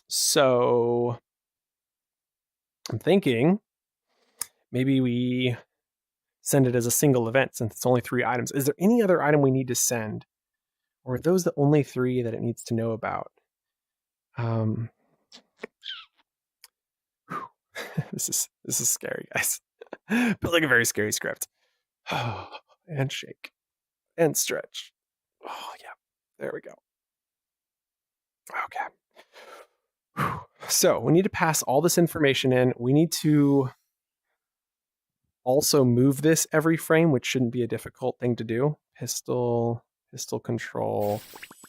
So I'm thinking maybe we send it as a single event since it's only 3 items. Is there any other item we need to send? Or are those the only 3 that it needs to know about? This is scary, guys. Feels like a very scary script. And shake. And stretch. Oh, yeah. There we go. Okay. So we need to pass all this information in. We need to also move this every frame, which shouldn't be a difficult thing to do. Pistol control.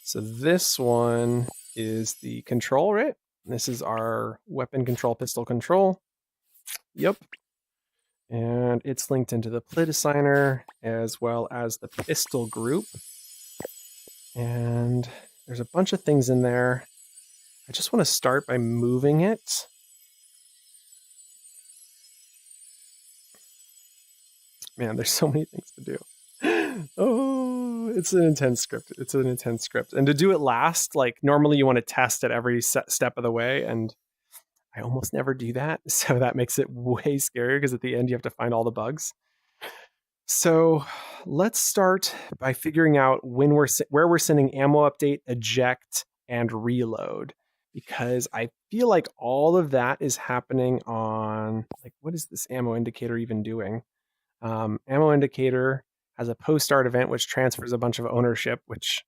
So this one is the control, right? This is our weapon control, pistol control. Yep. And it's linked into the plit assigner as well as the pistol group. And there's a bunch of things in there. I just want to start by moving it. Man, there's so many things to do. Oh, it's an intense script. It's an intense script. And to do it last, like normally you want to test at every step of the way. And I almost never do that. So that makes it way scarier because at the end you have to find all the bugs. So let's start by figuring out where we're sending ammo update, eject, and reload. Because I feel like all of that is happening on, like, what is this ammo indicator even doing? Ammo indicator has a post-start event which transfers a bunch of ownership, which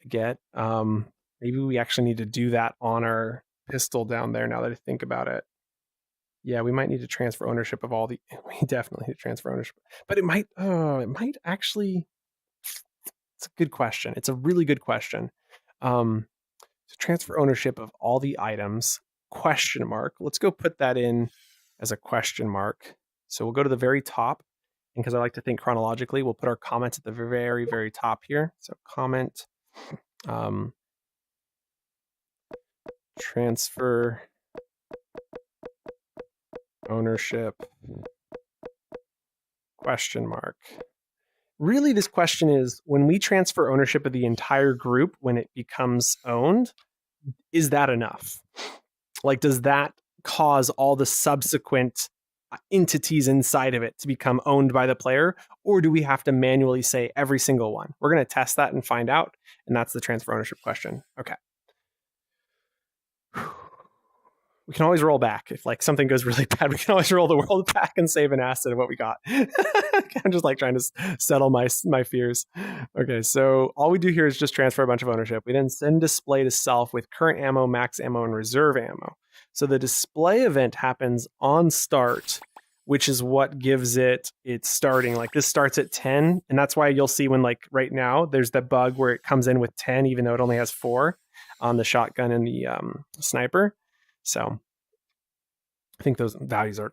I get. Maybe we actually need to do that on our pistol down there now that I think about it. Yeah, we might need to transfer ownership of all the... We definitely need to transfer ownership. But it might actually... It's a good question. It's a really good question. To transfer ownership of all the items, question mark. Let's go put that in as a question mark. So we'll go to the very top. And because I like to think chronologically, we'll put our comments at the very, very top here. So comment, transfer ownership, question mark. Really, this question is, when we transfer ownership of the entire group, when it becomes owned, is that enough? Like, does that cause all the subsequent entities inside of it to become owned by the player? Or do we have to manually say every single one? We're going to test that and find out. And that's the transfer ownership question. Okay. we can always roll back. If like something goes really bad, we can always roll the world back and save an asset of what we got. I'm just like trying to settle my fears. Okay, so all we do here is just transfer a bunch of ownership. We then send display to self with current ammo, max ammo, and reserve ammo. So the display event happens on start, which is what gives it its starting. Like this starts at 10, and that's why you'll see when like right now there's the bug where it comes in with 10, even though it only has 4 on the shotgun and the sniper. So I think those values are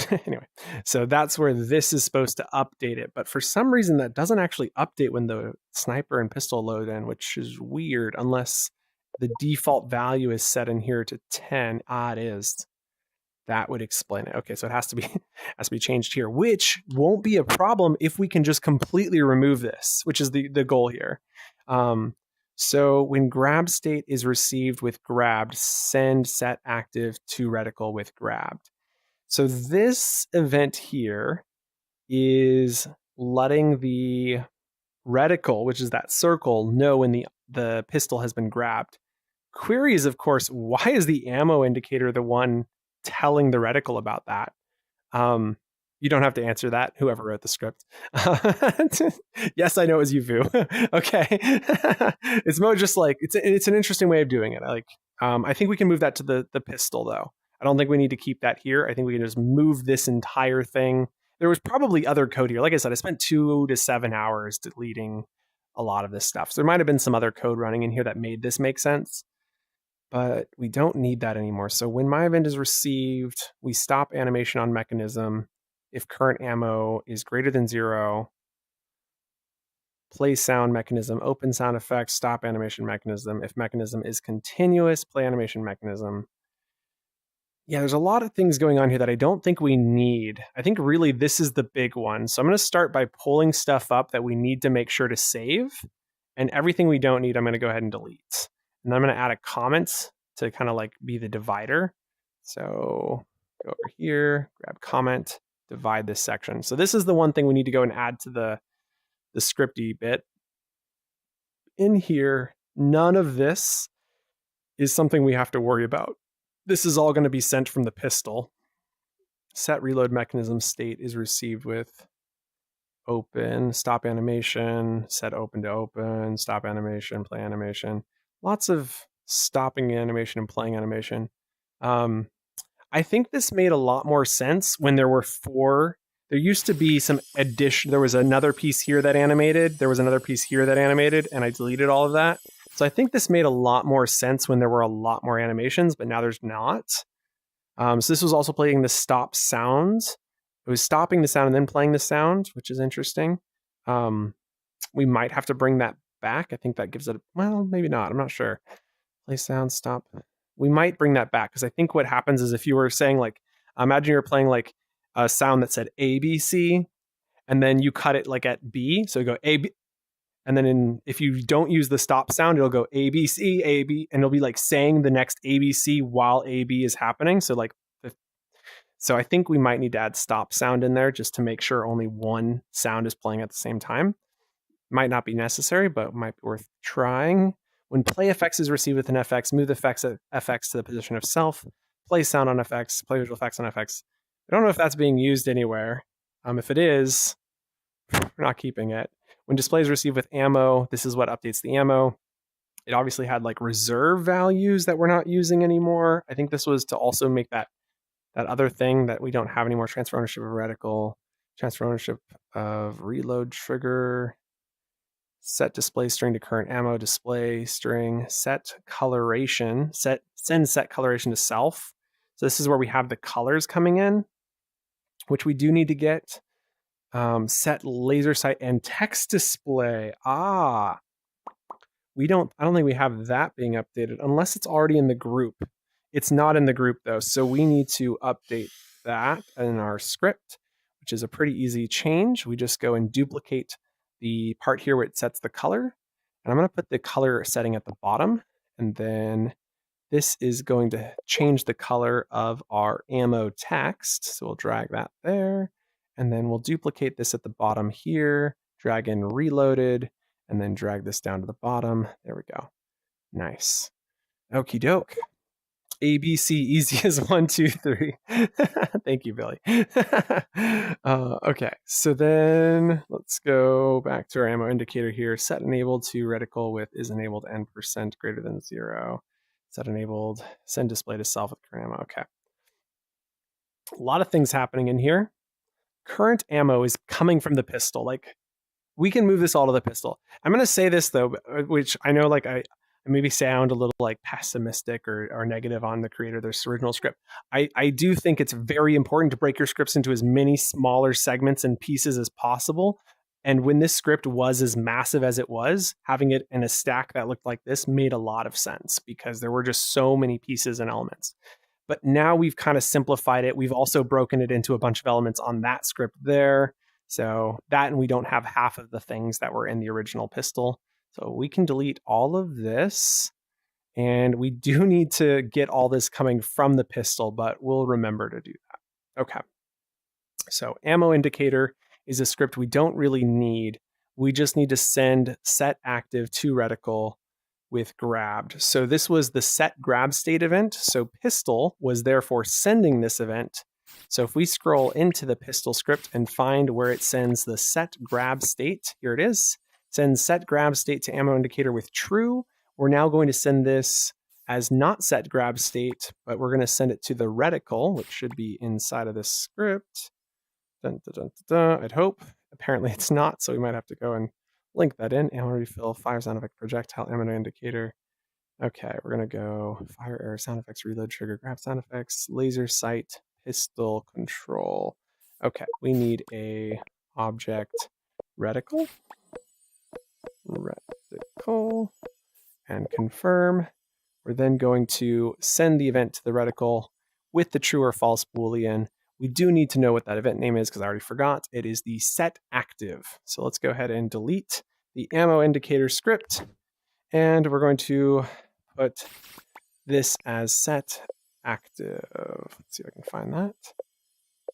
anyway. So that's where this is supposed to update it. But for some reason, that doesn't actually update when the sniper and pistol load in, which is weird unless the default value is set in here to 10. Ah, it is. That would explain it. Okay, so it has to be changed here, which won't be a problem if we can just completely remove this, which is the goal here. So when grab state is received with grabbed, send set active to reticle with grabbed. So this event here is letting the reticle, which is that circle, know when the pistol has been grabbed. Query is, of course, why is the ammo indicator the one telling the reticle about that? You don't have to answer that, whoever wrote the script. Yes, I know it was you, Vu. Okay. It's more just like, it's an interesting way of doing it. I think we can move that to the pistol, though. I don't think we need to keep that here. I think we can just move this entire thing. There was probably other code here. Like I said, I spent 2 to 7 hours deleting a lot of this stuff. So there might have been some other code running in here that made this make sense. But we don't need that anymore. So when my event is received, we stop animation on mechanism. If current ammo is greater than 0, play sound mechanism, open sound effects, stop animation mechanism. If mechanism is continuous, play animation mechanism. Yeah, there's a lot of things going on here that I don't think we need. I think really this is the big one. So I'm going to start by pulling stuff up that we need to make sure to save. And everything we don't need, I'm going to go ahead and delete. And I'm going to add a comment to kind of like be the divider. So go over here, grab comment, divide this section. So this is the one thing we need to go and add to the scripty bit. In here, none of this is something we have to worry about. This is all going to be sent from the pistol. Set reload mechanism state is received with open, stop animation, set open to open, stop animation, play animation. Lots of stopping animation and playing animation. I think this made a lot more sense when there were 4. There used to be some addition. There was another piece here that animated. There was another piece here that animated, and I deleted all of that. So I think this made a lot more sense when there were a lot more animations, but now there's not. So this was also playing the stop sounds. It was stopping the sound and then playing the sound, which is interesting. We might have to bring that back. I think that gives it, well, maybe not. I'm not sure. Play sound, stop. We might bring that back because I think what happens is if you were saying like, imagine you're playing like a sound that said A, B, C, and then you cut it like at B. So you go A, B, and then if you don't use the stop sound, it'll go A, B, C, A, B, and it'll be like saying the next A, B, C while A, B is happening. So like, so I think we might need to add stop sound in there just to make sure only one sound is playing at the same time. Might not be necessary, but might be worth trying. When play FX is received with an FX, move the FX to the position of self. Play sound on FX, play visual effects on FX. I don't know if that's being used anywhere. If it is, we're not keeping it. When display is received with ammo, this is what updates the ammo. It obviously had like reserve values that we're not using anymore. I think this was to also make that other thing that we don't have anymore, transfer ownership of reticle, transfer ownership of reload trigger, set display string to current ammo, display string, set coloration, send set coloration to self. So this is where we have the colors coming in, which we do need to get. Set laser sight and text display. I don't think we have that being updated unless it's already in the group. It's not in the group though, so we need to update that in our script, which is a pretty easy change. We just go and duplicate the part here where it sets the color, and I'm going to put the color setting at the bottom, and then this is going to change the color of our ammo text. So we'll drag that there, and then we'll duplicate this at the bottom here, drag in reloaded, and then drag this down to the bottom. There we go. Nice. Okie doke. ABC, easy as 1, 2, 3. Thank you, Billy. Okay, so then let's go back to our ammo indicator here. Set enabled to reticle with is enabled and % greater than 0. Set enabled, send display to self with current ammo. Okay. A lot of things happening in here. Current ammo is coming from the pistol. Like, we can move this all to the pistol. I'm going to say this, though, which I know like I maybe sound a little like pessimistic or negative on the creator of this original script. I do think it's very important to break your scripts into as many smaller segments and pieces as possible. And when this script was as massive as it was, having it in a stack that looked like this made a lot of sense because there were just so many pieces and elements. But now we've kind of simplified it. We've also broken it into a bunch of elements on that script there. So that, and we don't have half of the things that were in the original pistol. So we can delete all of this. And we do need to get all this coming from the pistol, but we'll remember to do that. Okay. So ammo indicator is a script we don't really need. We just need to send set active to reticle with grabbed. So this was the set grab state event. So pistol was therefore sending this event. So if we scroll into the pistol script and find where it sends the set grab state, here it is, sends set grab state to ammo indicator with true. We're now going to send this as not set grab state, but we're going to send it to the reticle, which should be inside of this script. Dun, dun, dun, dun, dun, I'd hope. Apparently it's not, so we might have to go and link that in. Ammo refill, fire sound effect, projectile, ammo indicator. Okay, we're going to go fire, arrow, sound effects, reload, trigger, grab sound effects, laser sight, pistol control. Okay, we need a object reticle. Reticle. And confirm. We're then going to send the event to the reticle with the true or false Boolean. We do need to know what that event name is because I already forgot. It is the set active. So let's go ahead and delete the ammo indicator script. And we're going to put this as set active. Let's see if I can find that.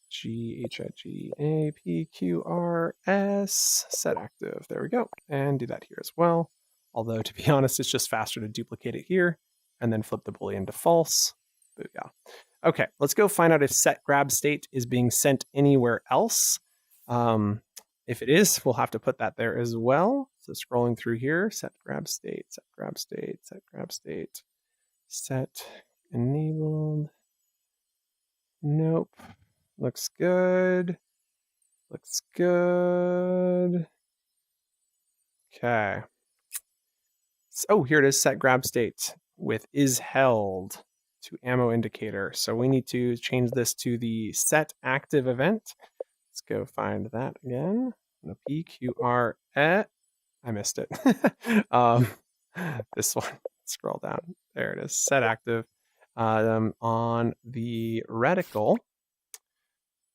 GHIGAPQRS, set active. There we go. And do that here as well. Although, to be honest, it's just faster to duplicate it here and then flip the Boolean to false. Booyah. Okay, let's go find out if set grab state is being sent anywhere else. If it is, we'll have to put that there as well. So scrolling through here, set grab state, set grab state, set grab state, set enabled. Nope. Looks good. Looks good. Okay. Oh, here it is, set grab state with is held to ammo indicator. So we need to change this to the set active event. Let's go find that again. No PQR. I missed it. This one. Scroll down. There it is. Set active on the reticle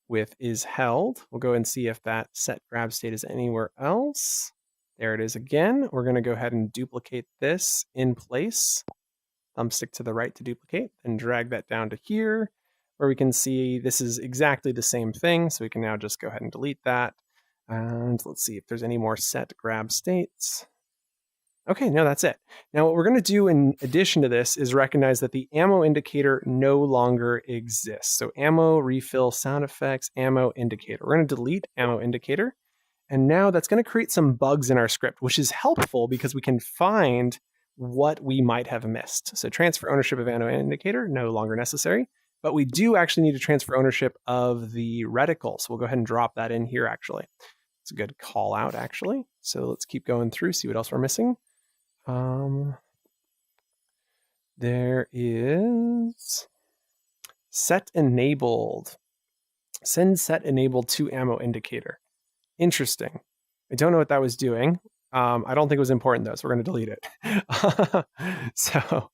with is held. We'll go and see if that set grab state is anywhere else. There it is again. We're going to go ahead and duplicate this in place. Thumbstick to the right to duplicate, and drag that down to here, where we can see this is exactly the same thing. So we can now just go ahead and delete that. And let's see if there's any more set grab states. Okay, no, that's it. Now what we're going to do in addition to this is recognize that the ammo indicator no longer exists. So ammo, refill, sound effects, ammo indicator. We're going to delete ammo indicator. And now that's going to create some bugs in our script, which is helpful because we can find what we might have missed. So transfer ownership of ammo indicator, no longer necessary. But we do actually need to transfer ownership of the reticle. So we'll go ahead and drop that in here, actually. It's a good call out, actually. So let's keep going through, see what else we're missing. There is set enabled. Send set enabled to ammo indicator. Interesting. I don't know what that was doing. I don't think it was important though, so we're going to delete it. So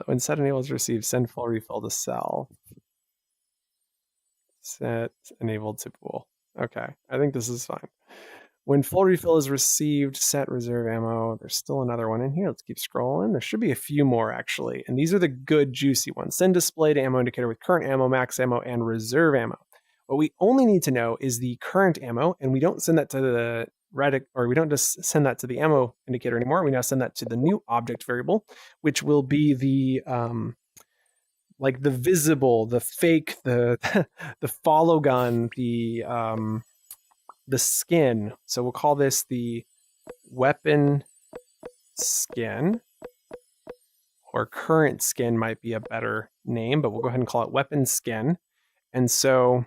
when set enabled is received, send full refill to self. Set enabled to pool. Okay, I think this is fine. When full refill is received, set reserve ammo. There's still another one in here. Let's keep scrolling. There should be a few more actually. And these are the good juicy ones. Send display to ammo indicator with current ammo, max ammo, and reserve ammo. What we only need to know is the current ammo, and we don't send that to the we don't just send that to the ammo indicator anymore. We now send that to the new object variable, which will be the like the visible, the fake, the the follow gun, the skin. So we'll call this the weapon skin, or current skin might be a better name, but we'll go ahead and call it weapon skin. And so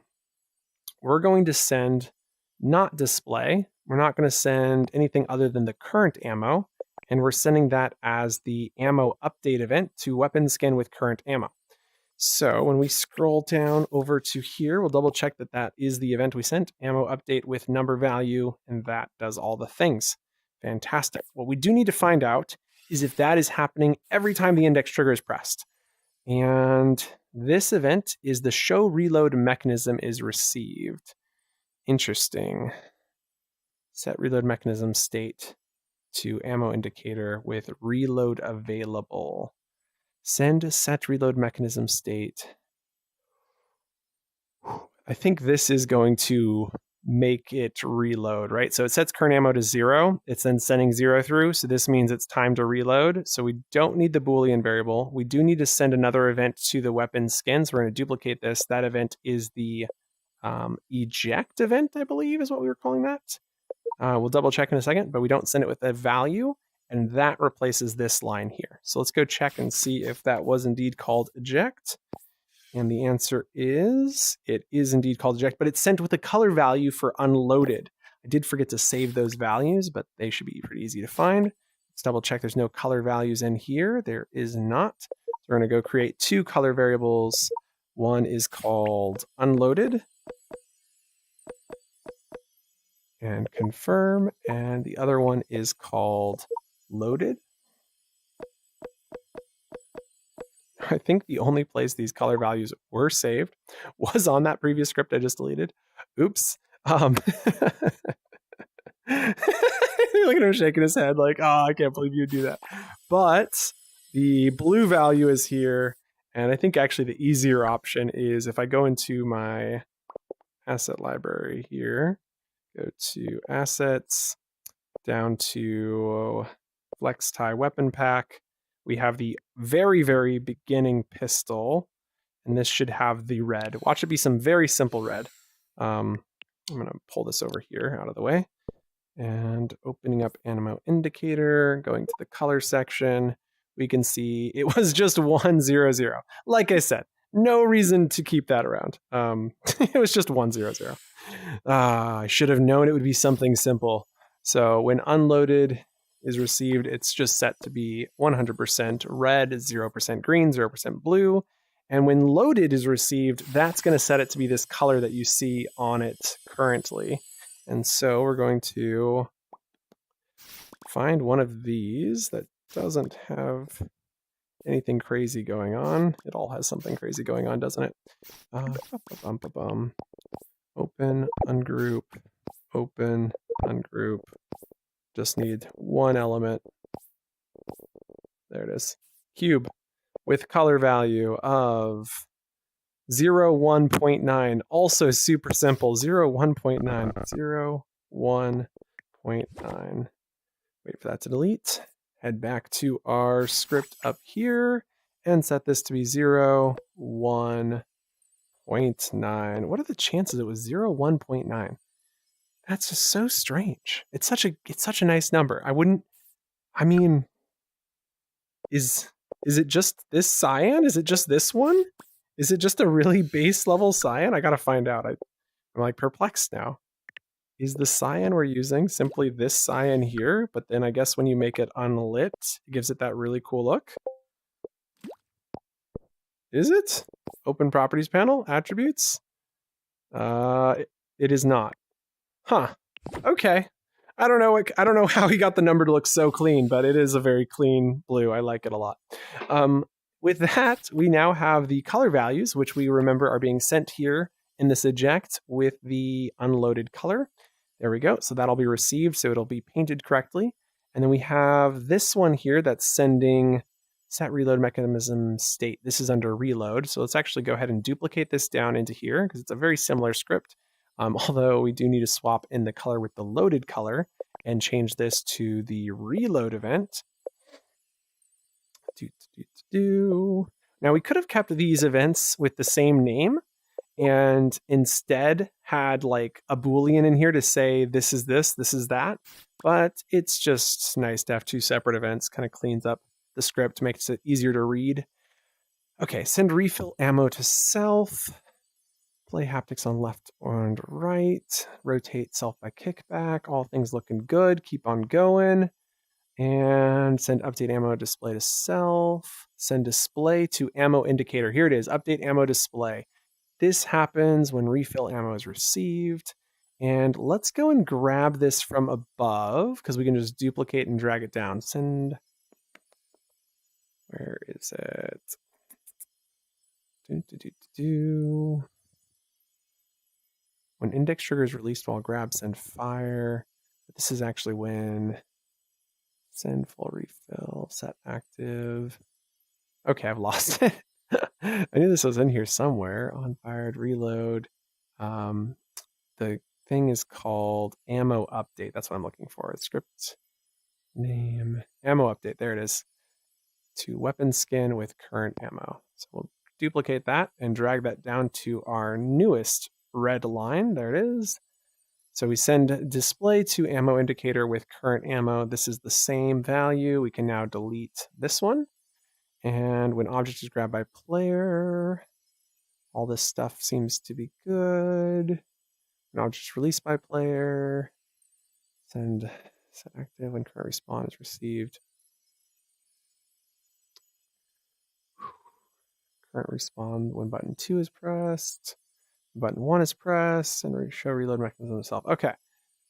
we're going to send not display. We're not going to send anything other than the current ammo. And we're sending that as the ammo update event to weapon skin with current ammo. So when we scroll down over to here, we'll double check that that is the event we sent, ammo update with number value, and that does all the things. Fantastic. What we do need to find out is if that is happening every time the index trigger is pressed. And this event is the show reload mechanism is received. Interesting. Set reload mechanism state to ammo indicator with reload available. Send set reload mechanism state. I think this is going to make it reload, right? So it sets current ammo to 0. It's then sending 0 through. So this means it's time to reload. So we don't need the Boolean variable. We do need to send another event to the weapon skin. So we're going to duplicate this. That event is the eject event, I believe is what we were calling that. We'll double check in a second, but we don't send it with a value. And that replaces this line here. So let's go check and see if that was indeed called eject. And the answer is, it is indeed called eject, but it's sent with a color value for unloaded. I did forget to save those values, but they should be pretty easy to find. Let's double check there's no color values in here. There is not. So we're going to go create 2 color variables. One is called unloaded and confirm, and the other one is called loaded. I think the only place these color values were saved was on that previous script I just deleted. Oops. Look at him shaking his head like, oh, I can't believe you would do that. But the blue value is here. And I think actually the easier option is if I go into my asset library here, go to assets, down to flex tie weapon pack. We have the very, very beginning pistol, and this should have the red. Watch it be some very simple red. I'm going to pull this over here out of the way, and opening up ammo indicator, going to the color section, we can see it was just 100. Like I said, no reason to keep that around. It was just 100. I should have known it would be something simple. So when unloaded is received, it's just set to be 100% red, 0% green, 0% blue. And when loaded is received, that's going to set it to be this color that you see on it currently. And so we're going to find one of these that doesn't have anything crazy going on. It all has something crazy going on, doesn't it? Open, ungroup, open, ungroup. Just need one element. There it is. Cube with color value of 1.9. Also super simple. 1.9. 1.9. Wait for that to delete. Head back to our script up here and set this to be 1.9. What are the chances it was 1.9? That's just so strange. It's such a nice number. Is it just this cyan? Is it just this one? Is it just a really base level cyan? I gotta find out. I'm like perplexed now. Is the cyan we're using simply this cyan here? But then I guess when you make it unlit, it gives it that really cool look. Is it? Open properties panel, attributes? It is not. Huh. Okay. I don't know how he got the number to look so clean, but it is a very clean blue. I like it a lot. With that, we now have the color values, which we remember are being sent here in this eject with the unloaded color. There we go. So that'll be received, so it'll be painted correctly. And then we have this one here that's sending set reload mechanism state. This is under reload. So let's actually go ahead and duplicate this down into here because it's a very similar script. Although we do need to swap in the color with the loaded color and change this to the reload event. Now we could have kept these events with the same name and instead had like a Boolean in here to say this is that. But it's just nice to have two separate events, kind of cleans up the script, makes it easier to read. Okay, send refill ammo to self. Play haptics on left and right. Rotate self by kickback. All things looking good. Keep on going. And send update ammo display to self. Send display to ammo indicator. Here it is. Update ammo display. This happens when refill ammo is received. And let's go and grab this from above because we can just duplicate and drag it down. Send. Where is it? When index trigger is released while grab, send fire. This is actually when send full refill, set active. Okay, I've lost it. I knew this was in here somewhere. On fired, reload. The thing is called ammo update. That's what I'm looking for. Script name, ammo update. There it is. To weapon skin with current ammo. So we'll duplicate that and drag that down to our newest red line. There it is. So we send display to ammo indicator with current ammo. This is the same value. We can now delete this one. And when object is grabbed by player, all this stuff seems to be good. When object is released by player, send set active when current respawn is received. Current respawn when button 2 is pressed. Button 1 is pressed, and show reload mechanism itself. Okay,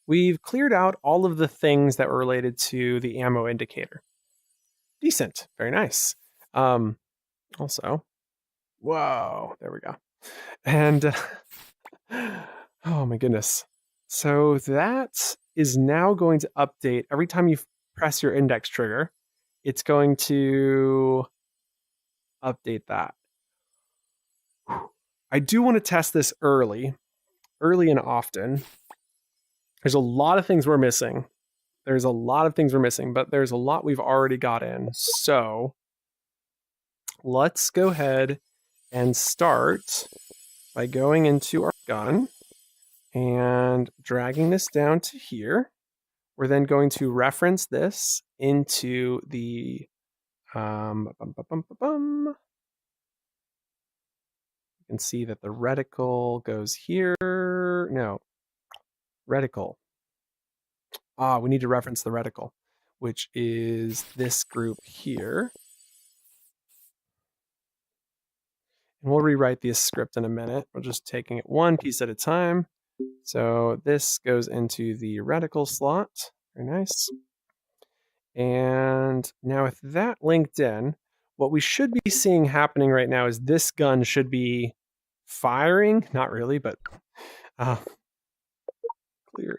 we've cleared out all of the things that were related to the ammo indicator. Decent, very nice. Also, whoa, there we go. And oh my goodness. So that is now going to update every time you press your index trigger. It's going to update that. I do want to test this early and often. There's a lot of things we're missing. But there's a lot we've already got in. So let's go ahead and start by going into our gun and dragging this down to here. We're then going to reference this into the You can see that the reticle goes here. No, reticle. We need to reference the reticle, which is this group here. And we'll rewrite this script in a minute. We're just taking it one piece at a time. So this goes into the reticle slot. Very nice. And now with that linked in, what we should be seeing happening right now is this gun should be firing. Not really, but clear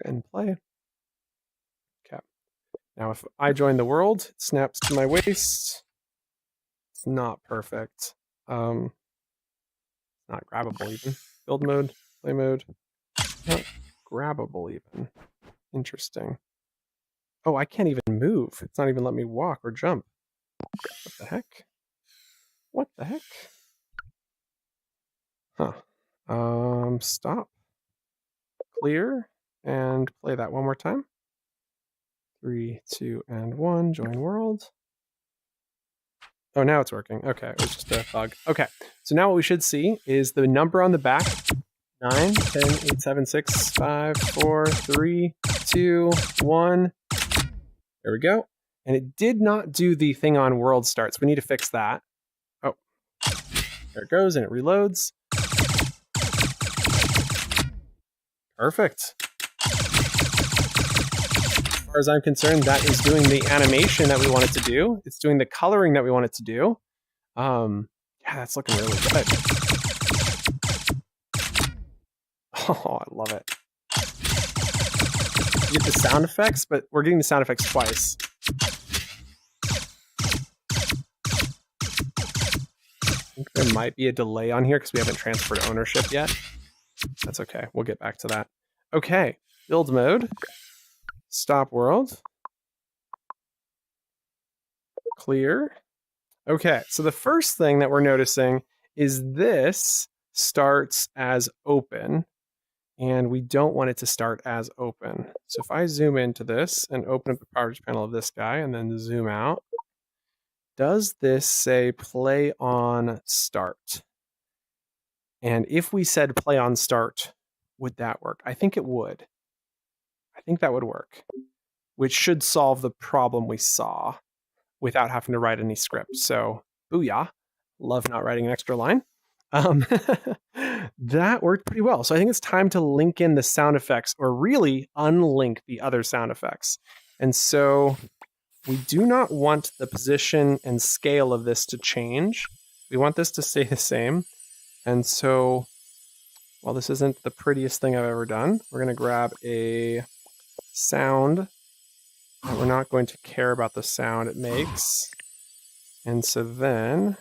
and play. Okay. Now if I join the world, it snaps to my waist. It's not perfect. Not grabbable even. Build mode, play mode. Not grabbable even. Interesting. Oh, I can't even move. It's not even letting me walk or jump. What the heck? What the heck? Huh. Stop. Clear. And play that one more time. 3, 2, and 1. Join world. Oh, now it's working. Okay, it was just a bug. Okay, so now what we should see is the number on the back. 9, 10, 8, 7, 6, 5, 4, 3, 2, 1. There we go. And it did not do the thing on world starts. We need to fix that. Oh, there it goes, and it reloads. Perfect. As far as I'm concerned, that is doing the animation that we want it to do. It's doing the coloring that we want it to do. Yeah, that's looking really good. Oh, I love it. You get the sound effects, but we're getting the sound effects twice. I think there might be a delay on here because we haven't transferred ownership yet. That's okay. We'll get back to that. Okay. Build mode. Stop world. Clear. Okay, so the first thing that we're noticing is this starts as open, and we don't want it to start as open. So if I zoom into this and open up the properties panel of this guy and then zoom out, does this say play on start? And if we said play on start, would that work? I think it would. I think that would work, which should solve the problem we saw without having to write any script. So, booyah. Love not writing an extra line. That worked pretty well. So I think it's time to link in the sound effects, or really unlink the other sound effects. And so we do not want the position and scale of this to change. We want this to stay the same. And so, while this isn't the prettiest thing I've ever done, we're going to grab a sound. And we're not going to care about the sound it makes. And so then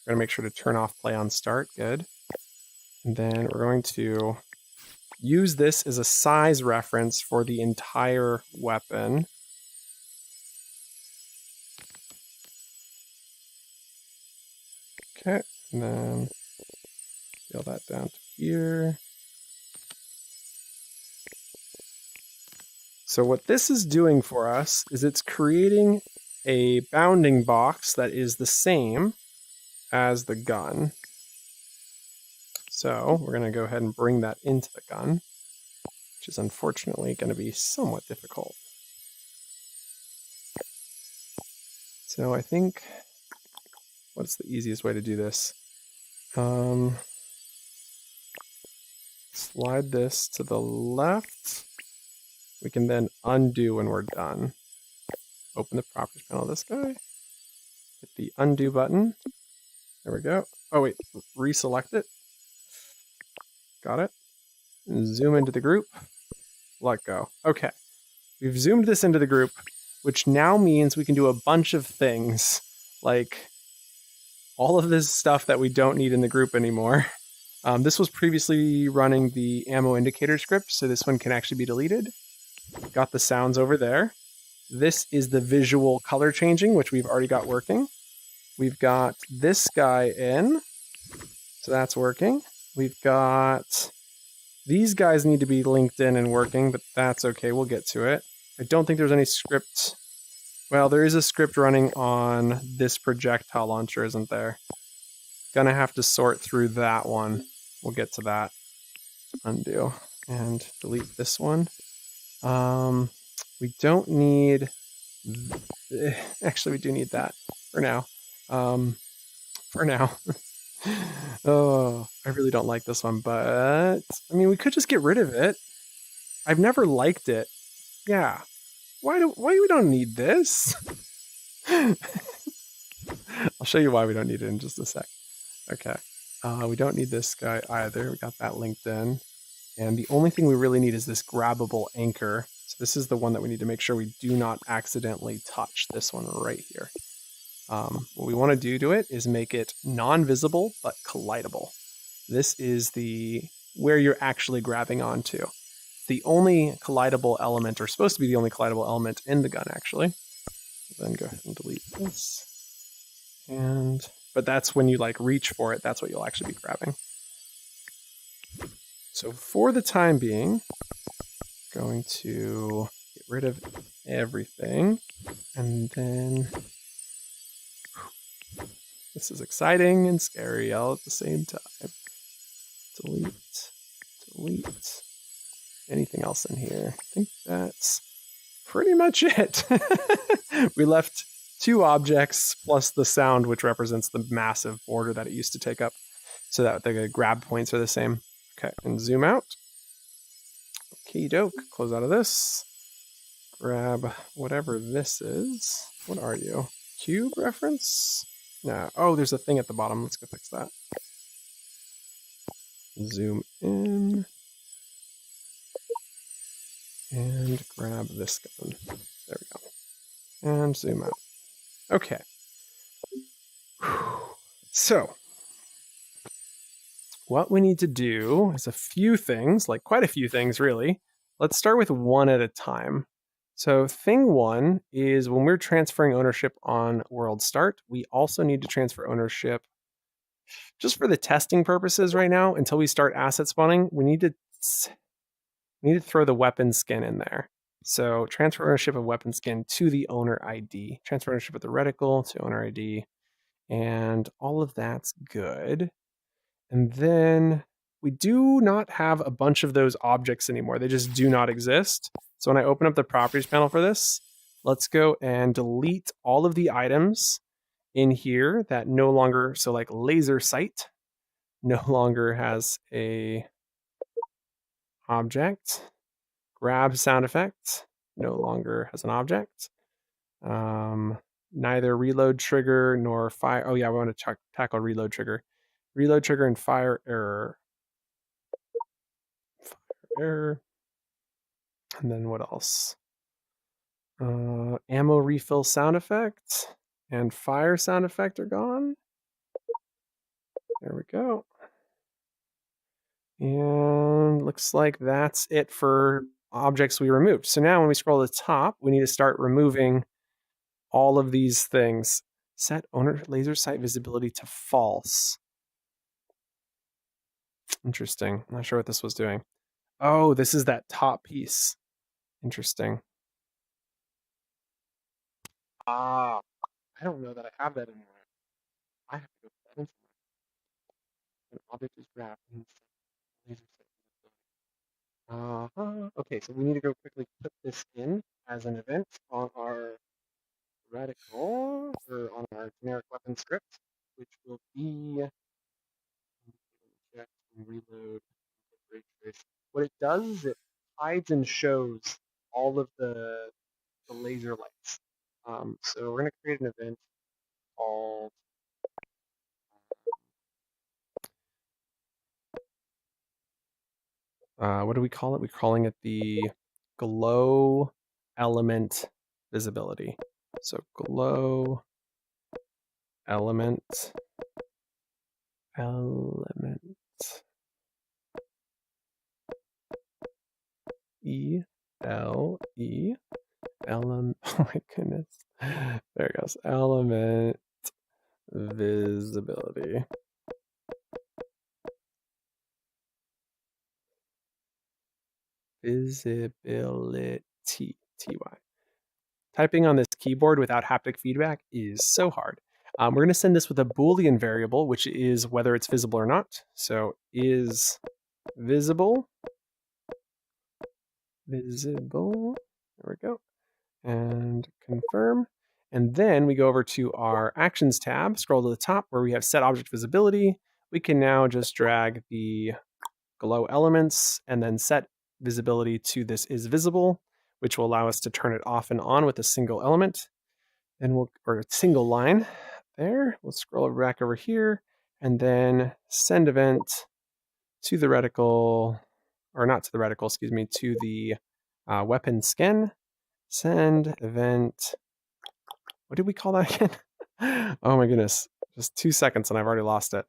we're going to make sure to turn off play on start. Good. And then we're going to use this as a size reference for the entire weapon. Okay. And then scale that down to here. So what this is doing for us is it's creating a bounding box that is the same as the gun. So we're going to go ahead and bring that into the gun, which is unfortunately going to be somewhat difficult. So I think, what's the easiest way to do this? Slide this to the left. We can then undo when we're done. Open the properties panel of this guy. Hit the undo button. There we go. Oh wait, reselect it. Got it. Zoom into the group. Let go. Okay. We've zoomed this into the group, which now means we can do a bunch of things, like all of this stuff that we don't need in the group anymore. This was previously running the ammo indicator script, so this one can actually be deleted. Got the sounds over there. This is the visual color changing, which we've already got working. We've got this guy in, so that's working. We've got these guys need to be linked in and working, but that's okay. We'll get to it. I don't think there's any script. Well, there is a script running on this projectile launcher, isn't there? Gonna have to sort through that one. We'll get to that. Undo and delete this one. We don't need, actually we do need that for now. Oh, I really don't like this one, but I mean, we could just get rid of it. I've never liked it. Yeah. Why we don't need this? I'll show you why we don't need it in just a sec. Okay. We don't need this guy either. We got that linked in. And the only thing we really need is this grabbable anchor. So this is the one that we need to make sure we do not accidentally touch, this one right here. What we want to do to it is make it non-visible but collidable. This is where you're actually grabbing onto. The only collidable element, or supposed to be the only collidable element in the gun, actually. Then go ahead and delete this. But that's when you like reach for it, that's what you'll actually be grabbing. So for the time being, going to get rid of everything, and then this is exciting and scary all at the same time. Delete. Anything else in here? I think that's pretty much it. We left 2 objects plus the sound, which represents the massive border that it used to take up, so that the grab points are the same. Okay, and zoom out. Okie doke, close out of this. Grab whatever this is. What are you? Cube reference? No. Oh, there's a thing at the bottom. Let's go fix that. Zoom in. And grab this gun. There we go. And zoom out. Okay. So, what we need to do is a few things, like quite a few things really. Let's start with one at a time. So thing one is when we're transferring ownership on world start, we also need to transfer ownership just for the testing purposes right now until we start asset spawning. We need to throw the weapon skin in there. So transfer ownership of weapon skin to the owner ID. Transfer ownership of the reticle to owner ID. And all of that's good. And then we do not have a bunch of those objects anymore. They just do not exist. So when I open up the properties panel for this, let's go and delete all of the items in here that no longer, so like laser sight, no longer has a object. Grab sound effect no longer has an object. Neither reload trigger nor fire. Oh yeah, we want to tackle reload trigger. Reload trigger and fire error. Fire error. And then what else? Ammo refill sound effect and fire sound effect are gone. There we go. And looks like that's it for objects we removed. So now when we scroll to the top, we need to start removing all of these things. Set owner laser sight visibility to false. Interesting. I'm not sure what this was doing. Oh, this is that top piece. Interesting. I don't know that I have that anymore. I have to go put that in somewhere. An object is wrapped in laser sight. Okay, so we need to go quickly put this in as an event on our reticle or on our generic weapon script, which will be check and reload. What it does is it hides and shows all of the laser lights. So we're going to create an event called what do we call it? We're calling it the glow element visibility. So glow element E-L-E element. Oh my goodness. There it goes. Element visibility. Visibility. T-Y. Typing on this keyboard without haptic feedback is so hard. We're going to send this with a Boolean variable, which is whether it's visible or not. So is visible. Visible. There we go. And confirm. And then we go over to our actions tab, scroll to the top where we have set object visibility. We can now just drag the glow elements and then set visibility to this is visible, which will allow us to turn it off and on with a single element. Then or a single line there. We'll scroll back over here and then send event to the reticle, or not to the reticle, excuse me, to the weapon skin. Send event. What did we call that again? Oh my goodness. Just 2 seconds and I've already lost it.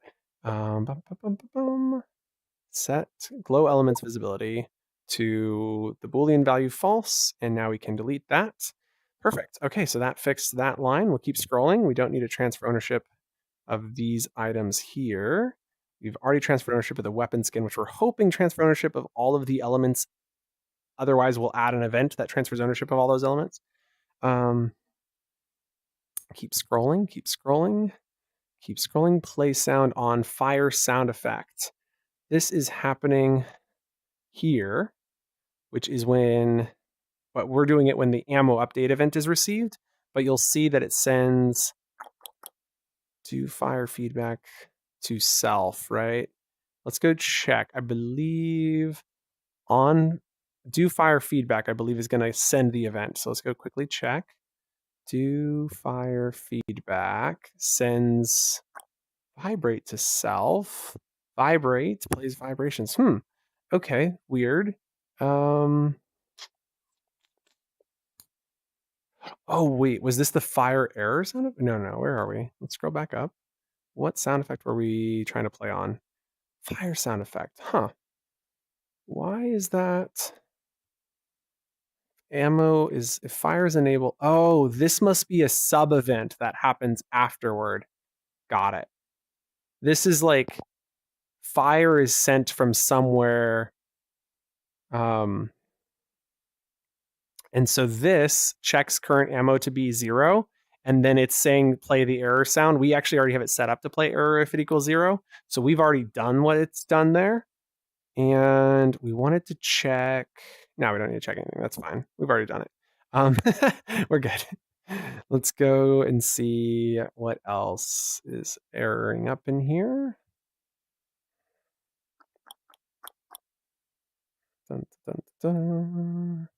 Set glow elements visibility to the Boolean value false. And now we can delete that. Perfect. Okay, so that fixed that line. We'll keep scrolling. We don't need to transfer ownership of these items here. We've already transferred ownership of the weapon skin, which we're hoping transfer ownership of all of the elements. Otherwise, we'll add an event that transfers ownership of all those elements. Keep scrolling, keep scrolling, keep scrolling. Play sound on fire sound effect. This is happening here, which is when, but we're doing it when the ammo update event is received, but you'll see that it sends do fire feedback to self, right? Let's go check. I believe on do fire feedback, I believe is going to send the event. So let's go quickly check. Do fire feedback sends vibrate to self. Vibrate plays vibrations. Okay, weird. Oh wait, was this the fire error sound effect? No, where are we? Let's scroll back up. What sound effect were we trying to play on? Fire sound effect. Why is that? ammo is, if fire is enabled. Oh, this must be a sub event that happens afterward. Got it. This is like fire is sent from somewhere. And so this checks current ammo to be 0, and then it's saying play the error sound. We actually already have it set up to play error if it equals 0. So we've already done what it's done there. And we wanted to check. No, we don't need to check anything. That's fine. We've already done it. We're good. Let's go and see what else is erroring up in here. Dun, dun, dun.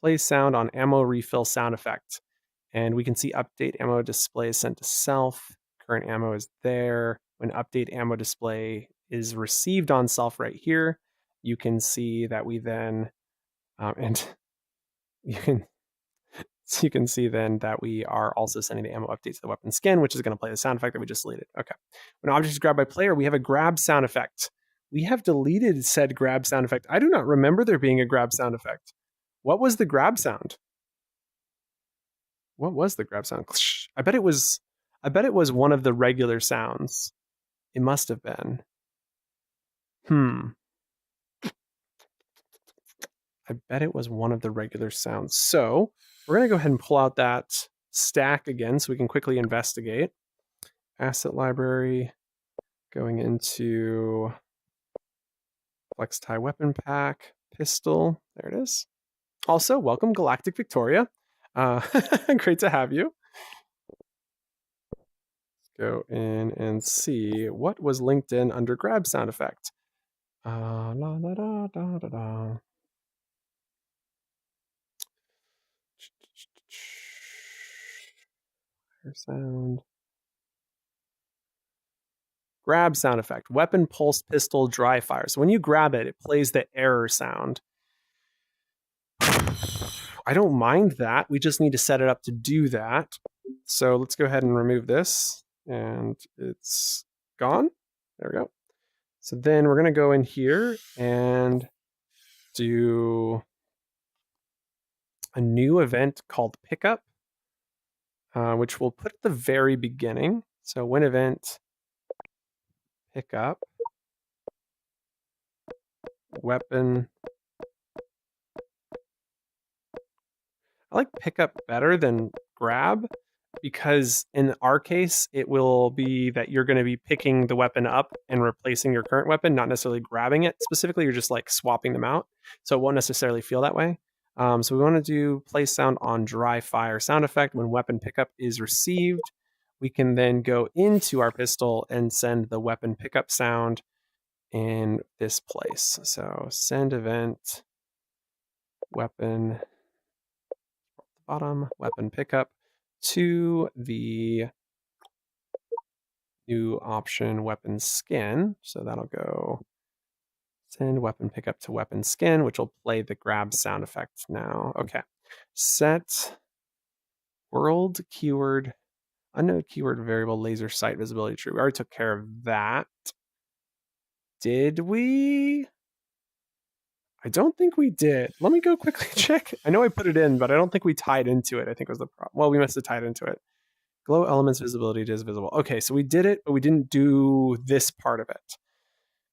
Play sound on ammo refill sound effect. And we can see update ammo display is sent to self. Current ammo is there. When update ammo display is received on self right here, you can see that we then, and you can see then that we are also sending the ammo update to the weapon skin, which is going to play the sound effect that we just deleted. Okay. When object is grabbed by player, we have a grab sound effect. We have deleted said grab sound effect. I do not remember there being a grab sound effect. What was the grab sound? What was the grab sound? I bet it was one of the regular sounds. It must have been. I bet it was one of the regular sounds. So we're going to go ahead and pull out that stack again so we can quickly investigate. Asset library, going into flex tie weapon pack, pistol. There it is. Also, welcome Galactic Victoria. Great to have you. Let's go in and see what was linked in under grab sound effect. La la da da da da. Sound. Grab sound effect. Weapon, pulse, pistol, dry fire. So when you grab it, it plays the error sound. I don't mind that. We just need to set it up to do that. So let's go ahead and remove this. And it's gone. There we go. So then we're going to go in here and do a new event called pickup, which we'll put at the very beginning. So when event pickup weapon. I like pickup better than grab because in our case, it will be that you're going to be picking the weapon up and replacing your current weapon, not necessarily grabbing it specifically. You're just like swapping them out. So it won't necessarily feel that way. So we want to do play sound on dry fire sound effect. When weapon pickup is received, we can then go into our pistol and send the weapon pickup sound in this place. So send event weapon bottom weapon pickup to the new option weapon skin. So that'll go send weapon pickup to weapon skin, which will play the grab sound effect now. Okay. Set world keyword, unknown keyword variable laser sight visibility true. We already took care of that. Did we? I don't think we did. Let me go quickly check. I know I put it in, but I don't think we tied into it, I think was the problem. Well, we must have tied into it. Glow elements visibility is visible. Okay, so we did it, but we didn't do this part of it.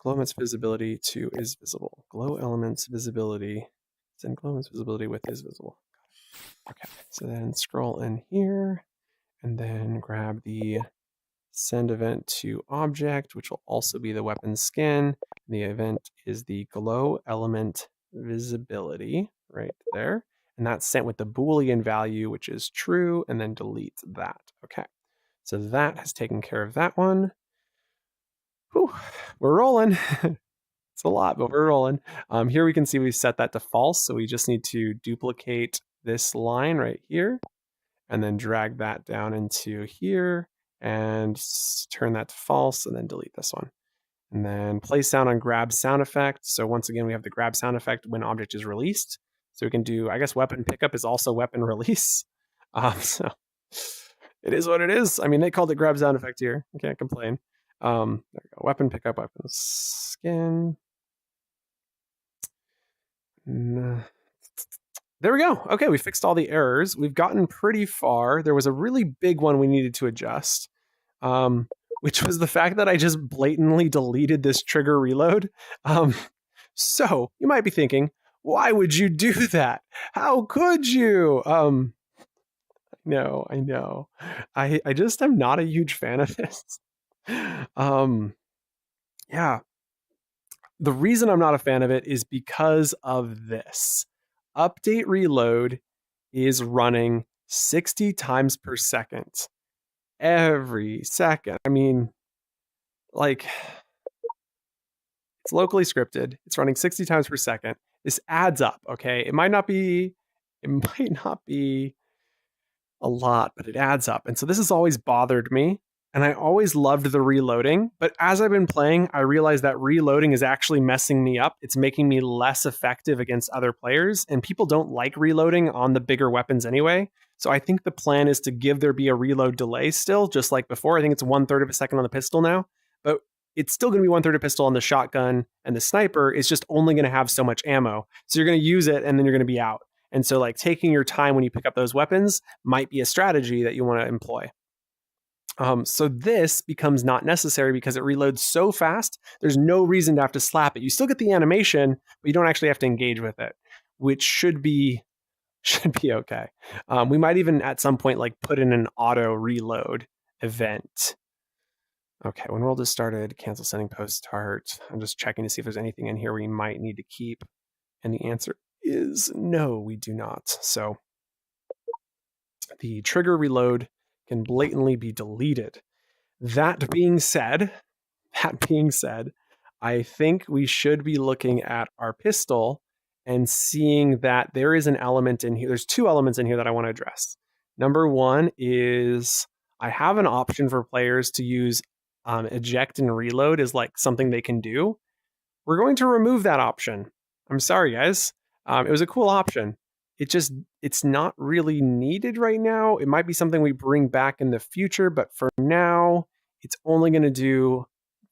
Glow elements visibility to is visible. Glow elements visibility. Send glow elements visibility with is visible. Okay, so then scroll in here and then grab the send event to object, which will also be the weapon skin. The event is the glow element visibility right there. And that's sent with the Boolean value, which is true, and then delete that. Okay, so that has taken care of that one. Whew, we're rolling. It's a lot, but we're rolling. Here we can see we've set that to false, so we just need to duplicate this line right here, and then drag that down into here, and turn that to false, and then delete this one. And then play sound on grab sound effect. So once again, we have the grab sound effect when object is released. So we can do, I guess weapon pickup is also weapon release. So it is what it is. I mean, they called it grab sound effect here. I can't complain. There we go. Weapon pickup, weapon skin. There we go. Okay, we fixed all the errors. We've gotten pretty far. There was a really big one we needed to adjust, which was the fact that I just blatantly deleted this trigger reload. So you might be thinking, why would you do that? How could you? No, I know. I just am not a huge fan of this. Yeah. The reason I'm not a fan of it is because of this. Update reload is running 60 times per second. Every second. I mean, like, it's locally scripted. It's running 60 times per second. This adds up, okay? It might not be a lot, but it adds up. And so this has always bothered me. And I always loved the reloading. But as I've been playing, I realized that reloading is actually messing me up. It's making me less effective against other players. And people don't like reloading on the bigger weapons anyway. So I think the plan is to give there be a reload delay still, just like before. I think it's 1/3 of a second on the pistol now. But it's still going to be 1/3 of pistol on the shotgun, and the sniper is just only going to have so much ammo. So you're going to use it and then you're going to be out. And so like taking your time when you pick up those weapons might be a strategy that you want to employ. So this becomes not necessary because it reloads so fast, there's no reason to have to slap it. You still get the animation, but you don't actually have to engage with it, which should be okay. We might even at some point like put in an auto reload event. Okay, when world has started, cancel sending post start. I'm just checking to see if there's anything in here we might need to keep. And the answer is no, we do not. So the trigger reload can blatantly be deleted. That being said, I think we should be looking at our pistol and seeing that there is an element in here. There's two elements in here that I want to address. Number one is I have an option for players to use eject and reload as like something they can do. We're going to remove that option. I'm sorry, guys. It was a cool option. It's not really needed right now. It might be something we bring back in the future, but for now, it's only going to do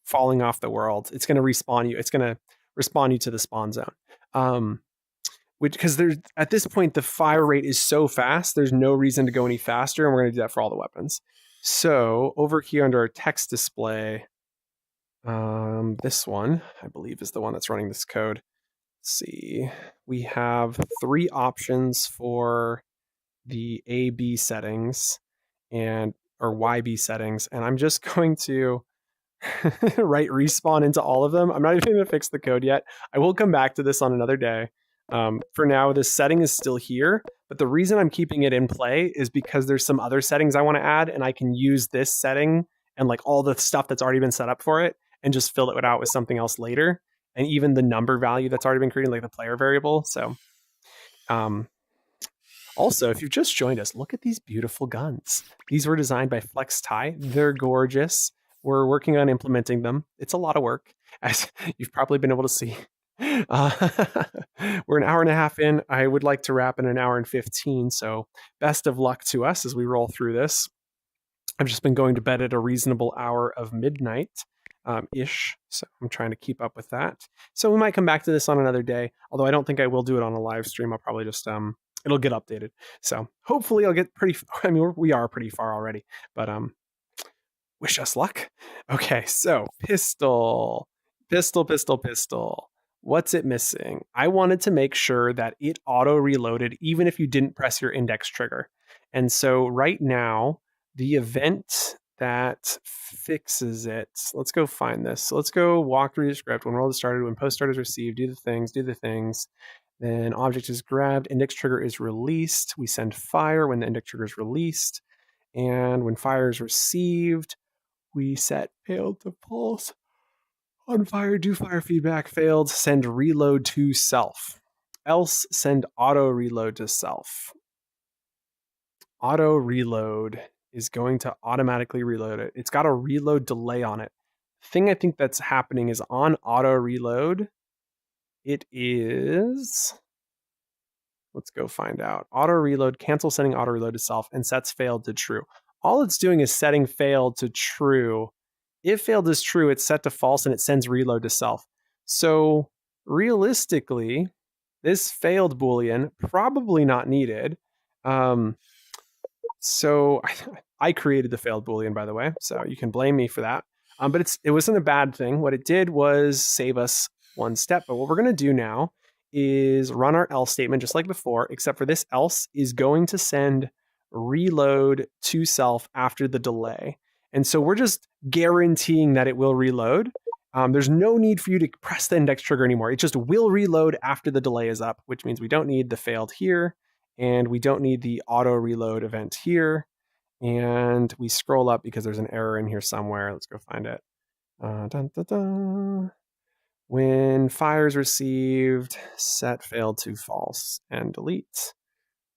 falling off the world. It's going to respawn you. It's going to respawn you to the spawn zone. Which, because there's at this point, the fire rate is so fast, there's no reason to go any faster, and we're going to do that for all the weapons. So over here under our text display, this one, I believe, is the one that's running this code. Let's see, we have 3 options for the A/B settings or YB settings, and I'm just going to write respawn into all of them. I'm not even going to fix the code yet. I will come back to this on another day. For now, this setting is still here, but the reason I'm keeping it in play is because there's some other settings I want to add, and I can use this setting and like all the stuff that's already been set up for it and just fill it out with something else later. And even the number value that's already been created, like the player variable. So, also, if you've just joined us, look at these beautiful guns. These were designed by Flex Tie. They're gorgeous. We're working on implementing them. It's a lot of work, as you've probably been able to see. We're an hour and a half in. I would like to wrap in an hour and 15. So best of luck to us as we roll through this. I've just been going to bed at a reasonable hour of midnight. Ish. So I'm trying to keep up with that. So we might come back to this on another day, although I don't think I will do it on a live stream. I'll probably just, it'll get updated. So hopefully I'll get pretty, we are pretty far already, but wish us luck. Okay, so pistol. What's it missing? I wanted to make sure that it auto reloaded even if you didn't press your index trigger. And so right now, the event that fixes it. Let's go find this. So let's go walk through the script. When roll is started, when post start is received, do the things. Then object is grabbed, index trigger is released. We send fire when the index trigger is released. And when fire is received, we set failed to false. On fire, do fire feedback, failed, send reload to self. Else send auto reload to self. Auto reload is going to automatically reload it. It's got a reload delay on it. The thing I think that's happening is on auto reload, it is, let's go find out. Auto reload, cancel sending auto reload to self, and sets failed to true. All it's doing is setting failed to true. If failed is true, it's set to false and it sends reload to self. So realistically, this failed Boolean, probably not needed. So I created the failed Boolean, by the way, so you can blame me for that. But it wasn't a bad thing. What it did was save us one step. But what we're going to do now is run our else statement just like before, except for this else is going to send reload to self after the delay. And so we're just guaranteeing that it will reload. There's no need for you to press the index trigger anymore. It just will reload after the delay is up, which means we don't need the failed here. And we don't need the auto reload event here. And we scroll up because there's an error in here somewhere. Let's go find it. Dun, dun, dun. When fire is received, set failed to false and delete.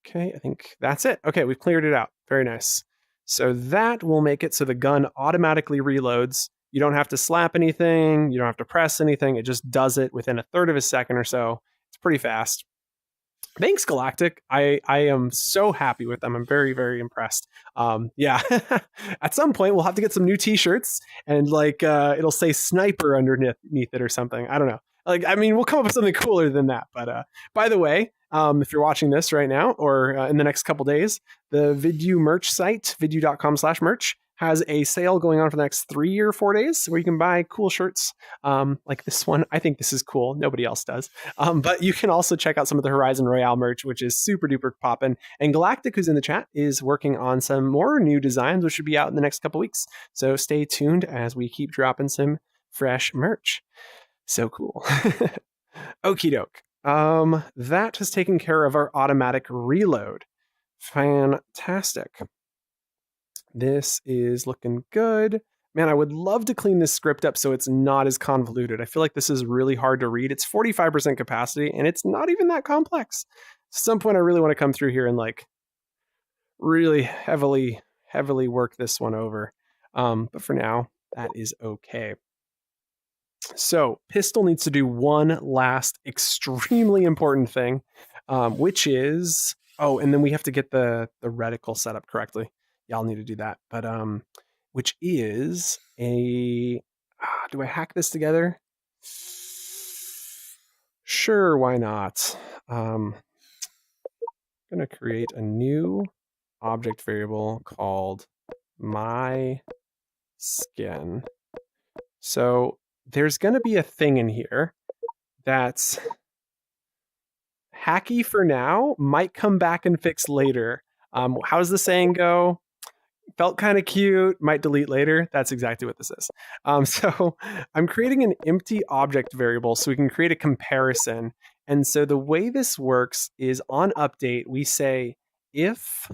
Okay, I think that's it. Okay, we've cleared it out. Very nice. So that will make it so the gun automatically reloads. You don't have to slap anything. You don't have to press anything. It just does it within a third of a second or so. It's pretty fast. Thanks, Galactic. I am so happy with them. I'm very, very impressed. Yeah, at some point we'll have to get some new T-shirts and like it'll say sniper underneath it or something. I don't know. Like, I mean, we'll come up with something cooler than that. But by the way, if you're watching this right now or in the next couple days, the Vidyuu merch site, vidyuu.com/merch, has a sale going on for the next 3 or 4 days where you can buy cool shirts like this one. I think this is cool. Nobody else does. But you can also check out some of the Horizon Royale merch, which is super duper poppin'. And Galactic, who's in the chat, is working on some more new designs, which should be out in the next couple weeks. So stay tuned as we keep dropping some fresh merch. So cool. Okie doke. That has taken care of our automatic reload. Fantastic. This is looking good. Man, I would love to clean this script up so it's not as convoluted. I feel like this is really hard to read. It's 45% capacity, and it's not even that complex. At some point, I really want to come through here and like really heavily work this one over. But for now, that is okay. So Pistol needs to do one last extremely important thing, which is, oh, and then we have to get the reticle set up correctly. Y'all need to do that. But which is a, do I hack this together? Sure, why not? I'm going to create a new object variable called my skin. So there's going to be a thing in here that's hacky for now, might come back and fix later. How's the saying go? Felt kind of cute, might delete later. That's exactly what this is. So I'm creating an empty object variable so we can create a comparison. And so the way this works is on update, we say if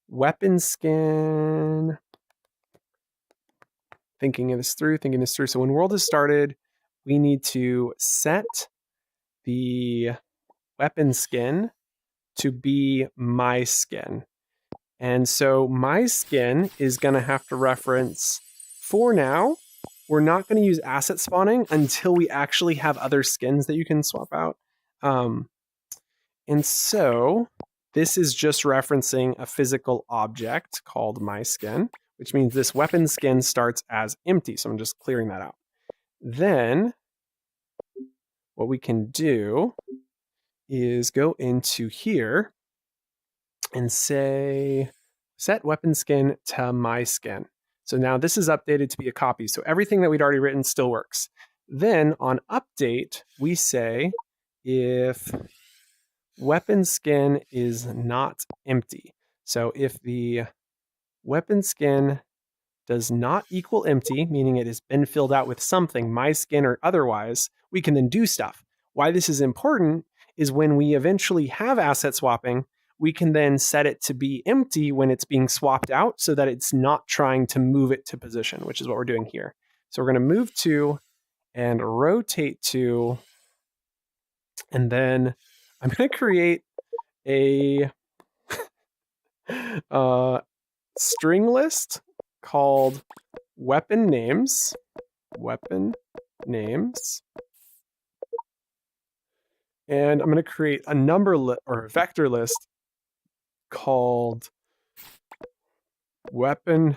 weapon skin, thinking this through. So when world has started, we need to set the weapon skin to be my skin. And so my skin is going to have to reference, for now, we're not going to use asset spawning until we actually have other skins that you can swap out. And so this is just referencing a physical object called my skin, which means this weapon skin starts as empty. So I'm just clearing that out. Then what we can do is go into here and say set weapon skin to my skin. So now this is updated to be a copy. So everything that we'd already written still works. Then on update, we say if weapon skin is not empty. So if the weapon skin does not equal empty, meaning it has been filled out with something, my skin or otherwise, we can then do stuff. Why this is important is when we eventually have asset swapping, we can then set it to be empty when it's being swapped out so that it's not trying to move it to position, which is what we're doing here. So we're going to move to and rotate to, and then I'm going to create a string list called weapon names, and I'm going to create a number or a vector list called weapon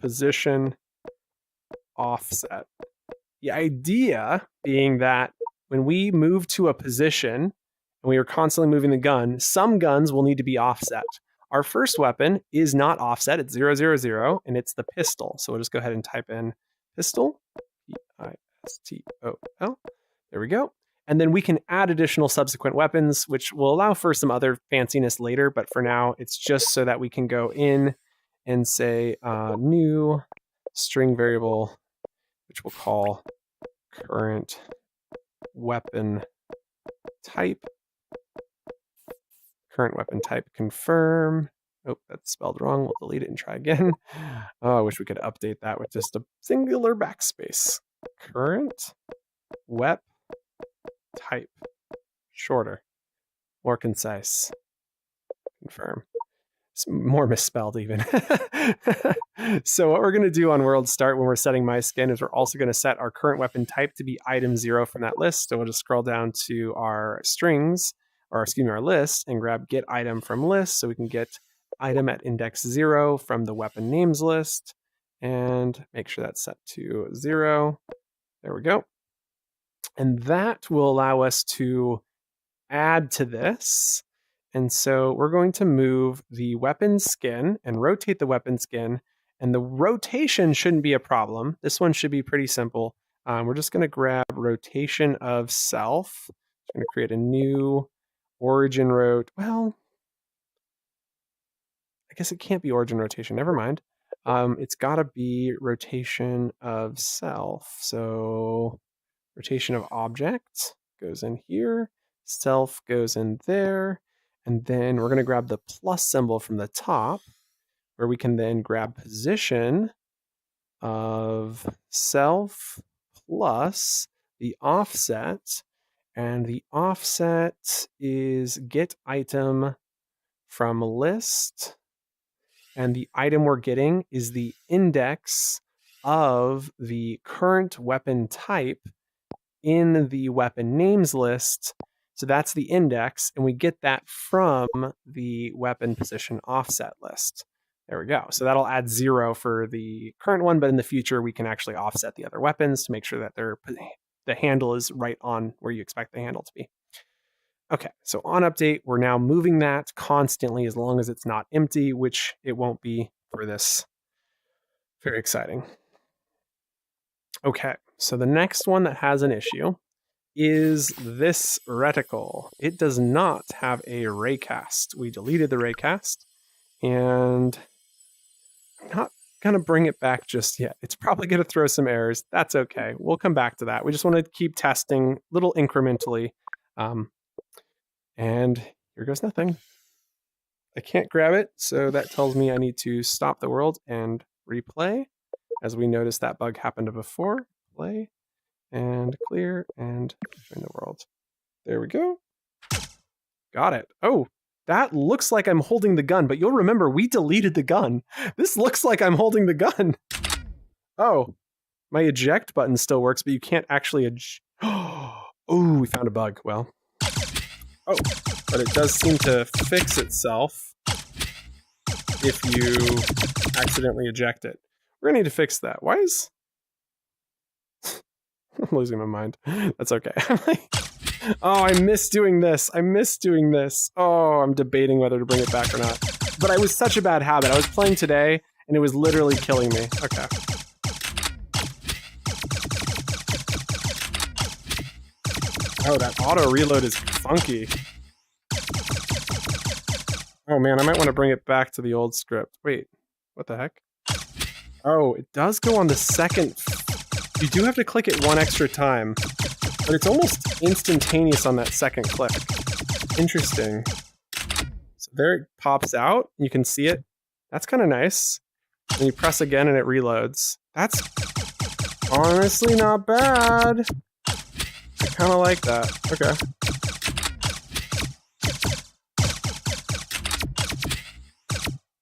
position offset The idea being that when we move to a position and we are constantly moving the gun, some guns will need to be offset. Our first weapon is not offset. It's 000, and it's the pistol. So we'll just go ahead and type in pistol, P-I-S-T-O-L. There we go. And then we can add additional subsequent weapons, which will allow for some other fanciness later. But for now, it's just so that we can go in and say new string variable, which we'll call current weapon type. Current weapon type confirm. Oh, that's spelled wrong. We'll delete it and try again. Oh, I wish we could update that with just a singular backspace. Current wep type. Shorter. More concise. Confirm. It's more misspelled even. So what we're going to do on world start when we're setting my skin is we're also going to set our current weapon type to be item 0 from that list. So we'll just scroll down to our strings, or excuse me, our list, and grab get item from list so we can get item at index 0 from the weapon names list, and make sure that's set to 0. There we go. And that will allow us to add to this. And so we're going to move the weapon skin and rotate the weapon skin. And the rotation shouldn't be a problem. This one should be pretty simple. We're just going to grab rotation of self. I'm going to create a new origin well, I guess it can't be origin rotation. Never mind. It's got to be rotation of self. So rotation of object goes in here. Self goes in there. And then we're going to grab the plus symbol from the top, where we can then grab position of self plus the offset. And the offset is get item from list. And the item we're getting is the index of the current weapon type in the weapon names list. So that's the index, and we get that from the weapon position offset list. There we go. So that'll add 0 for the current one, but in the future we can actually offset the other weapons to make sure that the handle is right on where you expect the handle to be. Okay, so on update, we're now moving that constantly as long as it's not empty, which it won't be for this. Very exciting. Okay, so the next one that has an issue is this reticle. It does not have a raycast. We deleted the raycast, and I'm not going to bring it back just yet. It's probably going to throw some errors. That's okay. We'll come back to that. We just want to keep testing a little incrementally. And here goes nothing. I can't grab it, so that tells me I need to stop the world and replay. As we noticed, that bug happened before. Play and clear and join the world. There we go. Got it. Oh, that looks like I'm holding the gun, but you'll remember we deleted the gun. This looks like I'm holding the gun. Oh, my eject button still works, but you can't actually Oh, we found a bug. Well, oh, but it does seem to fix itself if you accidentally eject it. We're gonna need to fix that. Why is... I'm losing my mind. That's okay. Oh, I miss doing this. I miss doing this. Oh, I'm debating whether to bring it back or not. But I was such a bad habit. I was playing today, and it was literally killing me. Okay. Oh, that auto reload is funky. Oh man, I might want to bring it back to the old script. Wait, what the heck? Oh, it does go on the second... You do have to click it one extra time, but it's almost instantaneous on that second click. Interesting. So there it pops out. You can see it. That's kind of nice. Then you press again and it reloads. That's honestly not bad. I kind of like that. Okay.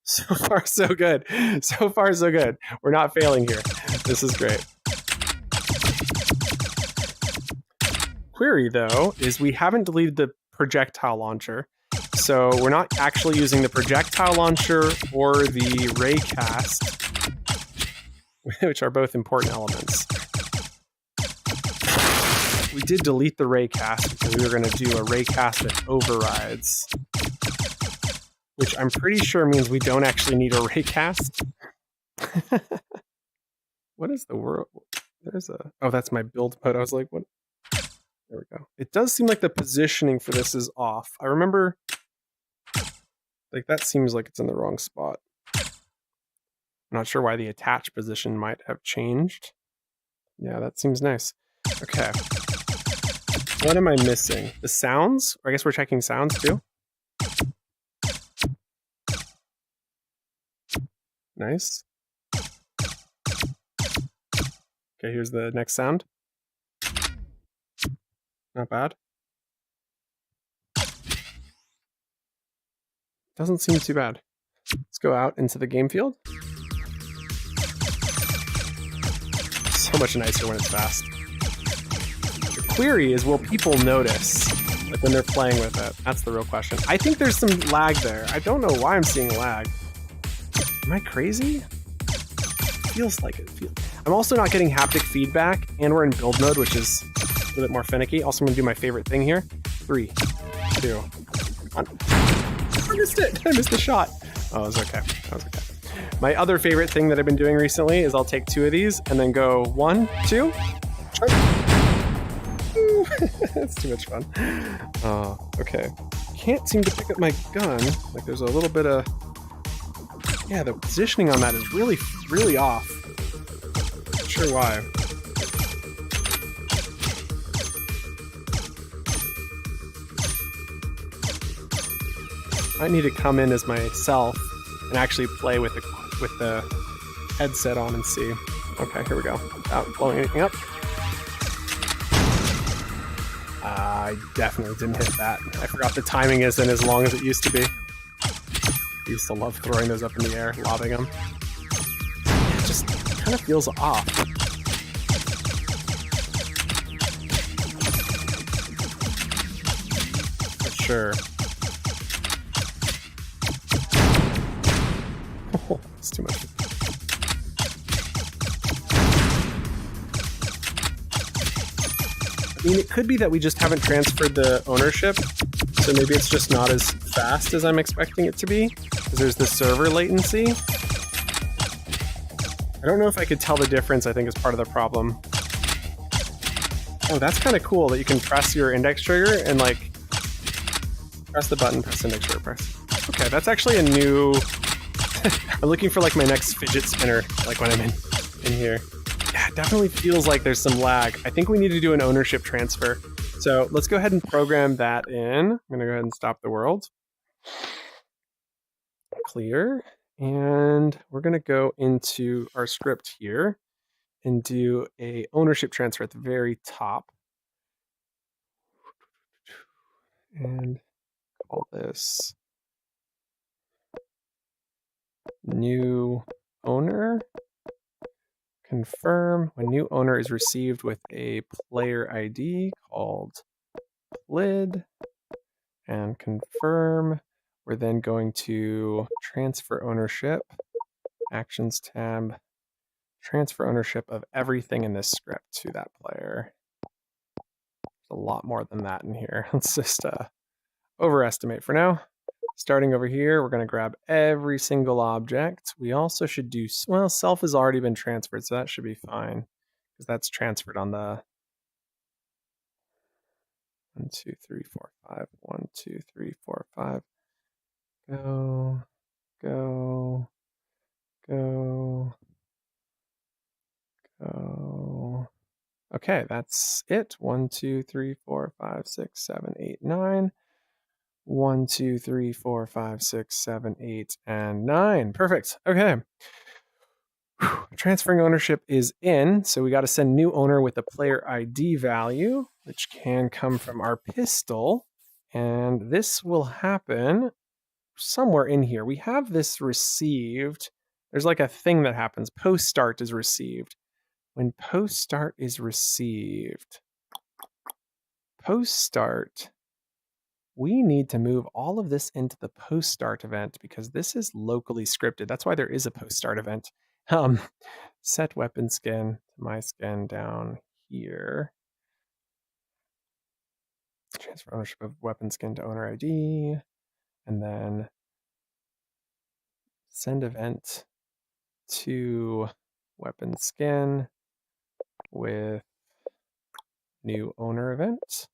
So far, so good. So far, so good. We're not failing here. This is great. Query, though, is we haven't deleted the projectile launcher. So we're not actually using the projectile launcher or the raycast, which are both important elements. we did delete the raycast because we were going to do a raycast that overrides, which I'm pretty sure means we don't actually need a raycast. What is the world? There's a, oh, that's my build mode. I was like, what? There we go. It does seem like the positioning for this is off. I remember, like, that seems like it's in the wrong spot. I'm not sure why the attach position might have changed. Yeah, that seems nice. Okay. What am I missing? The sounds? Or I guess we're checking sounds too. Nice. Okay, here's the next sound. Not bad. Doesn't seem too bad. Let's go out into the game field. So much nicer when it's fast. The query is, will people notice, like, when they're playing with it? That's the real question. I think there's some lag there. I don't know why I'm seeing lag. Am I crazy? Feels like it. I'm also not getting haptic feedback, and we're in build mode, which is a little bit more finicky. Also, I'm gonna do my favorite thing here. 3, 2, 1. I missed it. I missed the shot. Oh, it was okay. That was okay. My other favorite thing that I've been doing recently is I'll take 2 of these and then go 1, 2. That's too much fun. Oh, okay. Can't seem to pick up my gun. Like, there's a little bit of... Yeah, the positioning on that is really, really off. Not sure why. I need to come in as myself and actually play with the headset on and see. Okay, here we go. Without blowing anything up. I definitely didn't hit that. I forgot the timing isn't as long as it used to be. I used to love throwing those up in the air, lobbing them. It just kind of feels off. For sure. Oh, it's too much. I mean, it could be that we just haven't transferred the ownership, so maybe it's just not as fast as I'm expecting it to be, because there's the server latency. I don't know if I could tell the difference, I think, is part of the problem. Oh, that's kind of cool that you can press your index trigger and, like, press the button, press index trigger, press. Okay, that's actually a new... I'm looking for, like, my next fidget spinner, like, when I'm in here. Yeah, it definitely feels like there's some lag. I think we need to do an ownership transfer. So let's go ahead and program that in. I'm going to go ahead and stop the world. Clear. And we're going to go into our script here and do a ownership transfer at the very top. And call this new owner. Confirm when new owner is received with a player ID called lid, and confirm. We're then going to transfer ownership, actions tab, transfer ownership of everything in this script to that player. There's a lot more than that in here. Let's just overestimate for now. Starting over here, we're going to grab every single object. We also should do, well, self has already been transferred, so that should be fine, because that's transferred on the 1, 2, 3, 4, 5. 1, 2, 3, 4, 5. Go, go, go, go. Okay, that's it. 1, 2, 3, 4, 5, 6, 7, 8, 9. 1, 2, 3, 4, 5, 6, 7, 8, and 9. Perfect. Okay. Transferring ownership is in, so we got to send new owner with a player ID value, which can come from our pistol. And this will happen somewhere in here. We have this received. There's like a thing that happens. Post start is received. When post start is received, post start, we need to move all of this into the post start event because this is locally scripted. That's why there is a post start event. Set weapon skin to my skin down here. transfer ownership of weapon skin to owner ID, and then send event to weapon skin with new owner event.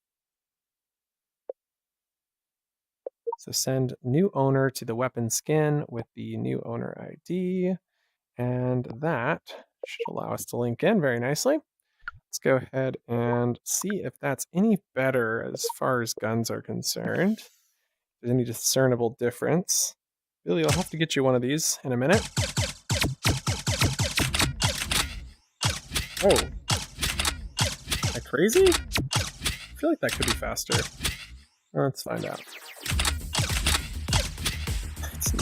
So send new owner to the weapon skin with the new owner ID, and that should allow us to link in very nicely. Let's go ahead and see if that's any better as far as guns are concerned. If there's any discernible difference. Billy, I'll have to get you one of these in a minute. Oh. Is that crazy? I feel like that could be faster. Let's find out.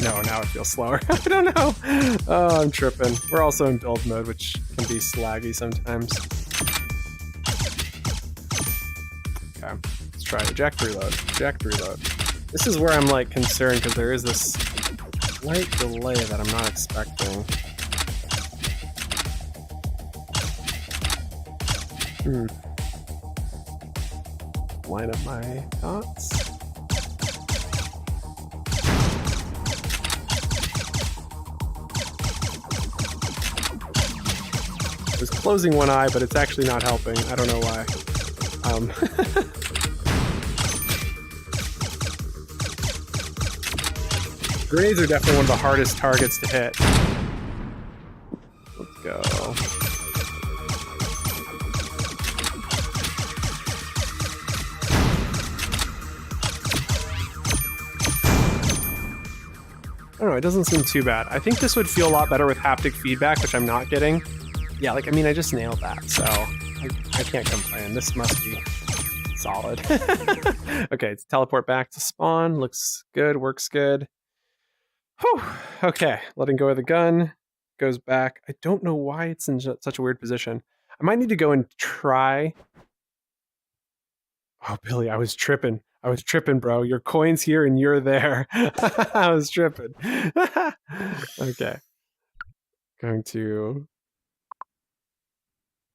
No, now it feels slower. I don't know. Oh, I'm tripping. We're also in build mode, which can be slaggy sometimes. Okay, let's try eject reload. Eject reload. This is where I'm like concerned because there is this slight delay that I'm not expecting. Line up my thoughts. I was closing one eye, but it's actually not helping. I don't know why. Grenades are definitely one of the hardest targets to hit. Let's go. I don't know, it doesn't seem too bad. I think this would feel a lot better with haptic feedback, which I'm not getting. Yeah, like, I mean, I just nailed that, so I can't complain. This must be solid. Okay, let's teleport back to spawn. Looks good, works good. Whew. Okay, letting go of the gun. Goes back. I don't know why it's in such a weird position. I might need to go and try. Oh, Billy, I was tripping. I was tripping, bro. Your coin's here and you're there. I was tripping. Okay. Going to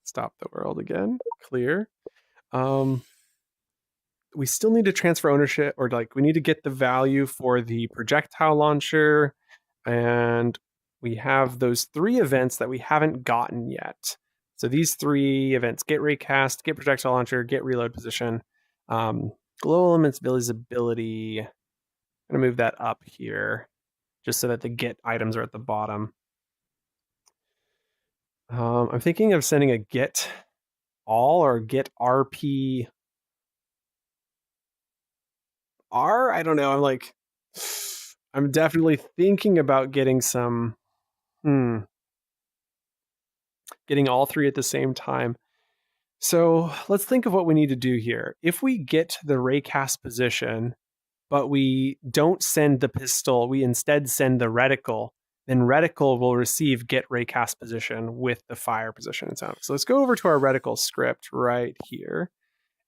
stop the world again. Clear. We still need to transfer ownership, or like we need to get the value for the projectile launcher, and we have those 3 events that we haven't gotten yet. So these 3 events: get raycast, get projectile launcher, get reload position. Glow elements visibility. I'm gonna move that up here just so that the get items are at the bottom. I'm thinking of sending a get all or get RP R. I don't know. I'm definitely thinking about getting some, getting all 3 at the same time. So let's think of what we need to do here. If we get the raycast position, but we don't send the pistol, we instead send the reticle, then reticle will receive get raycast position with the fire position and sound. So let's go over to our reticle script right here.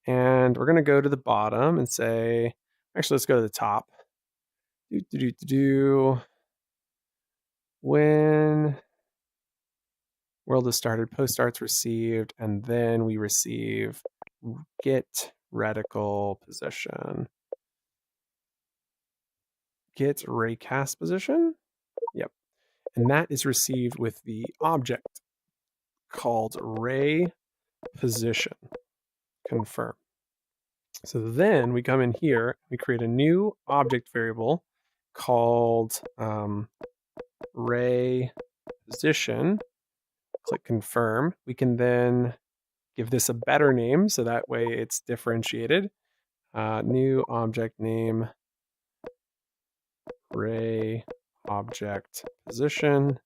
And we're going to go to the bottom and say, actually, let's go to the top. When world is started, post starts received, and then we receive get reticle position. Get raycast position? Yep. And that is received with the object called ray position. Confirm. So then we come in here, we create a new object variable called ray position. Click confirm. We can then give this a better name so that way it's differentiated. New object name, ray object position,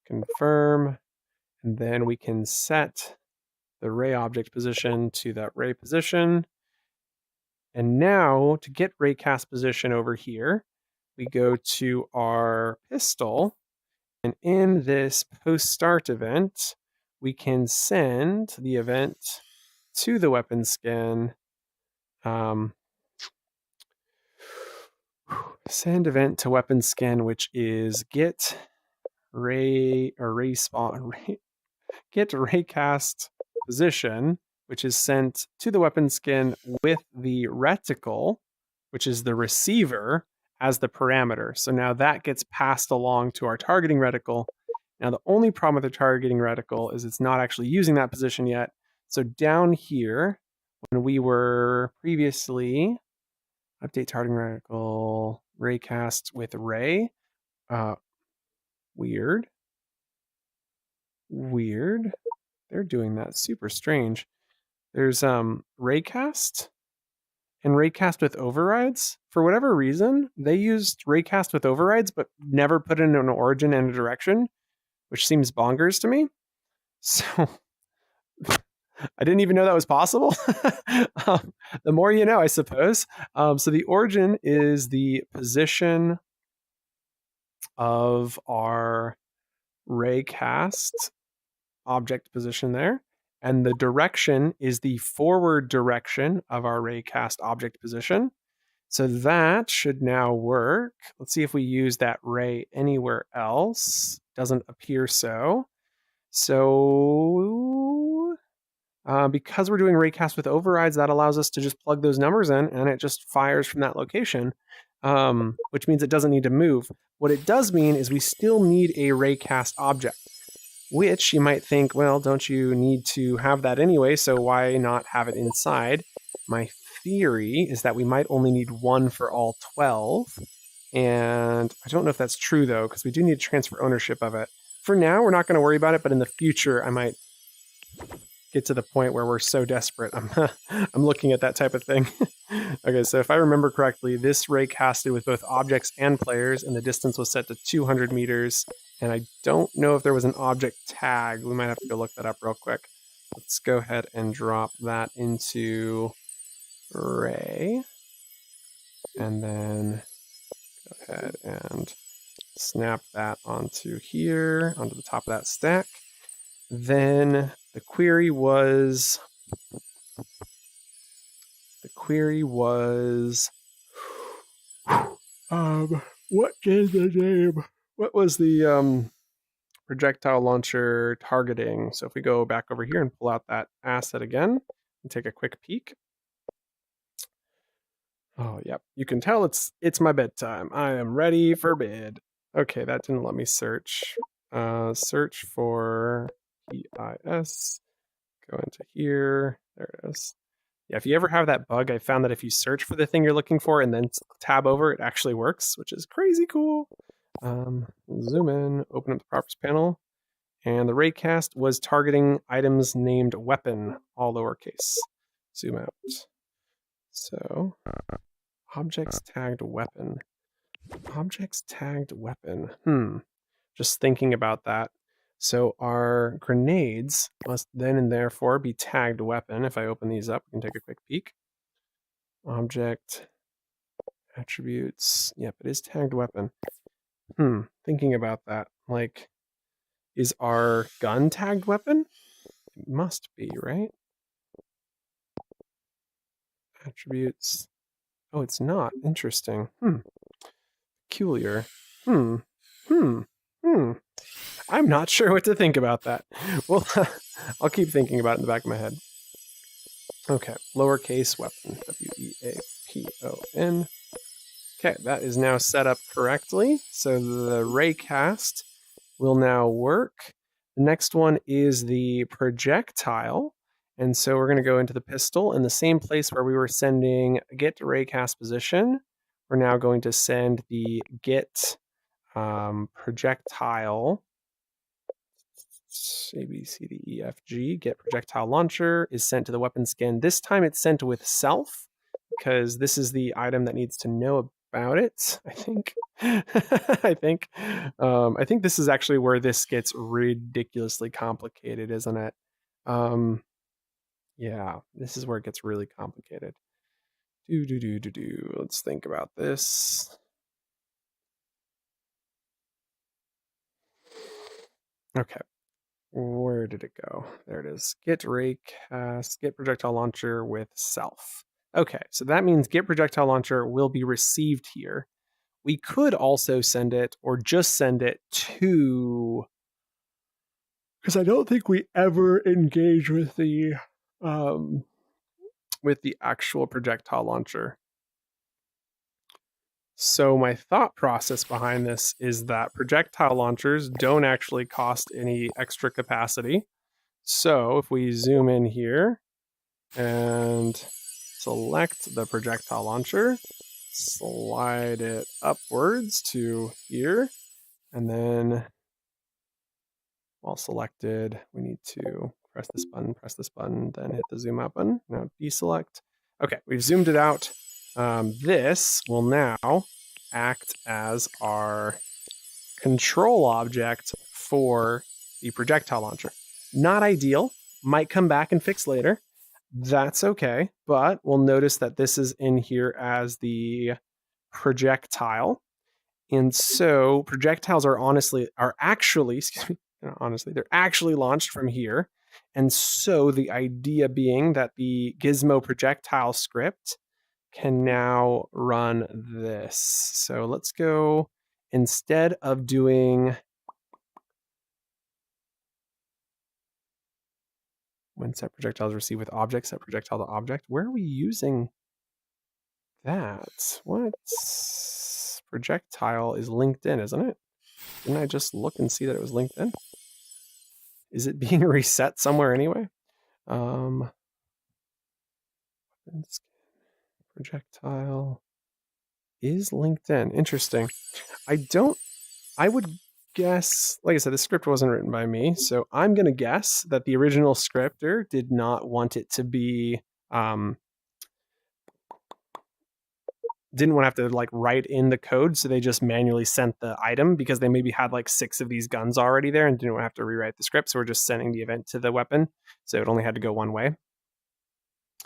confirm, and then we can set the ray object position to that ray position. And now to get raycast position over here, we go to our pistol, and in this post start event, we can send the event to the weapon skin. Send event to weapon skin, which is get ray or ray spawn, get raycast position, which is sent to the weapon skin with the reticle, which is the receiver, as the parameter. So now that gets passed along to our targeting reticle. Now the only problem with the targeting reticle is it's not actually using that position yet. So down here, when we were previously update targeting reticle, raycast with ray, weird. They're doing that super strange. There's raycast and raycast with overrides. For whatever reason, they used raycast with overrides, but never put in an origin and a direction, which seems bonkers to me. So I didn't even know that was possible. The more you know, I suppose. So the origin is the position of our raycast object position there. And the direction is the forward direction of our raycast object position. So that should now work. Let's see if we use that ray anywhere else. Doesn't appear so. So because we're doing raycast with overrides, that allows us to just plug those numbers in and it just fires from that location, which means it doesn't need to move. What it does mean is we still need a raycast object, which you might think, well, don't you need to have that anyway, so why not have it inside? My theory is that we might only need one for all 12, and I don't know if that's true, though, because we do need to transfer ownership of it. For now, we're not going to worry about it, but in the future, I might get to the point where we're so desperate. I'm looking at that type of thing. Okay, so if I remember correctly, this ray casted with both objects and players, and the distance was set to 200 meters. And I don't know if there was an object tag. We might have to go look that up real quick. Let's go ahead and drop that into ray. And then go ahead and snap that onto here, onto the top of that stack. Then the query was what is the name? What was the projectile launcher targeting? So if we go back over here and pull out that asset again and take a quick peek. Oh, yep. You can tell it's my bedtime. I am ready for bed. Okay, that didn't let me search. Search for PIS. Go into here. There it is. Yeah, if you ever have that bug, I found that if you search for the thing you're looking for and then tab over, it actually works, which is crazy cool. Zoom in, open up the properties panel, and the raycast was targeting items named weapon, all lowercase. Zoom out. So, objects tagged weapon. Objects tagged weapon. Just thinking about that. So our grenades must then and therefore be tagged weapon. If I open these up, we can take a quick peek. Object, attributes. Yep, it is tagged weapon. Thinking about that. Like, is our gun tagged weapon? It must be, right? Attributes. Oh, it's not. Interesting. Peculiar. I'm not sure what to think about that. Well, I'll keep thinking about it in the back of my head. Okay, lowercase weapon, W-E-A-P-O-N. Okay, that is now set up correctly. So the raycast will now work. The next one is the projectile. And so we're going to go into the pistol in the same place where we were sending get to raycast position. We're now going to send the get projectile. A, B, C, D, E, F, G. Get projectile launcher is sent to the weapon skin. This time it's sent with self because this is the item that needs to know about it, I think. I think this is actually where this gets ridiculously complicated, isn't it? Yeah, this is where it gets really complicated. Let's think about this. Okay. Where did it go? There it is. Get raycast, get projectile launcher with self. Okay, so that means get projectile launcher will be received here. We could also send it or just send it to, because I don't think we ever engage with the with the actual projectile launcher. So my thought process behind this is that projectile launchers don't actually cost any extra capacity. So if we zoom in here and select the projectile launcher, slide it upwards to here, and then while selected, we need to press this button, then hit the zoom out button. Now deselect. Okay, we've zoomed it out. This will now act as our control object for the projectile launcher. Not ideal, might come back and fix later. That's okay, but we'll notice that this is in here as the projectile. And so projectiles are actually, excuse me, honestly, they're actually launched from here. And so the idea being that the Gizmo projectile script can now run this. So let's go, instead of doing when set projectiles receive with object, set projectile to object, where are we using that? What? Projectile is linked in, isn't it? Didn't I just look and see that it was linked in? Is it being reset somewhere anyway? Projectile is linked in. Interesting. I would guess, like I said, the script wasn't written by me, so I'm going to guess that the original scripter did not want it to be, didn't want to have to like write in the code, so they just manually sent the item because they maybe had like 6 of these guns already there and didn't want to have to rewrite the script, so we're just sending the event to the weapon, so it only had to go one way.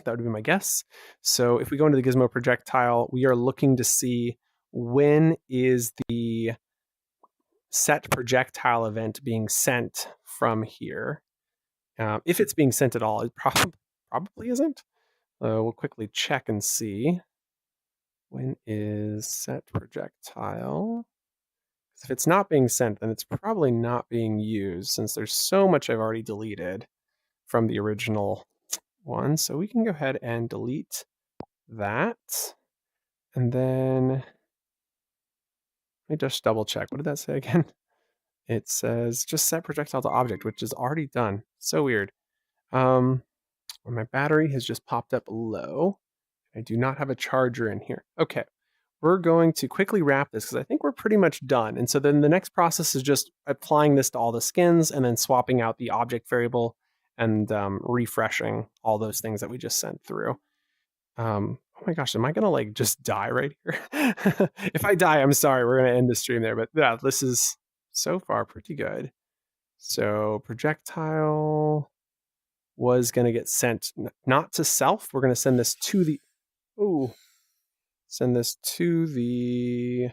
That would be my guess. So if we go into the Gizmo projectile, we are looking to see when is the set projectile event being sent from here. If it's being sent at all, it probably isn't. We'll quickly check and see. When is set projectile? If it's not being sent, then it's probably not being used since there's so much I've already deleted from the original one. So we can go ahead and delete that. And then let me just double check. What did that say again? It says just set projectile to object, which is already done. So weird. My battery has just popped up low. I do not have a charger in here. Okay, we're going to quickly wrap this because I think we're pretty much done. And so then the next process is just applying this to all the skins and then swapping out the object variable and refreshing all those things that we just sent through. Oh my gosh, am I gonna like just die right here? If I die, I'm sorry, we're gonna end the stream there. But yeah, this is so far pretty good. So projectile was gonna get sent not to self. We're gonna send this to the send this to the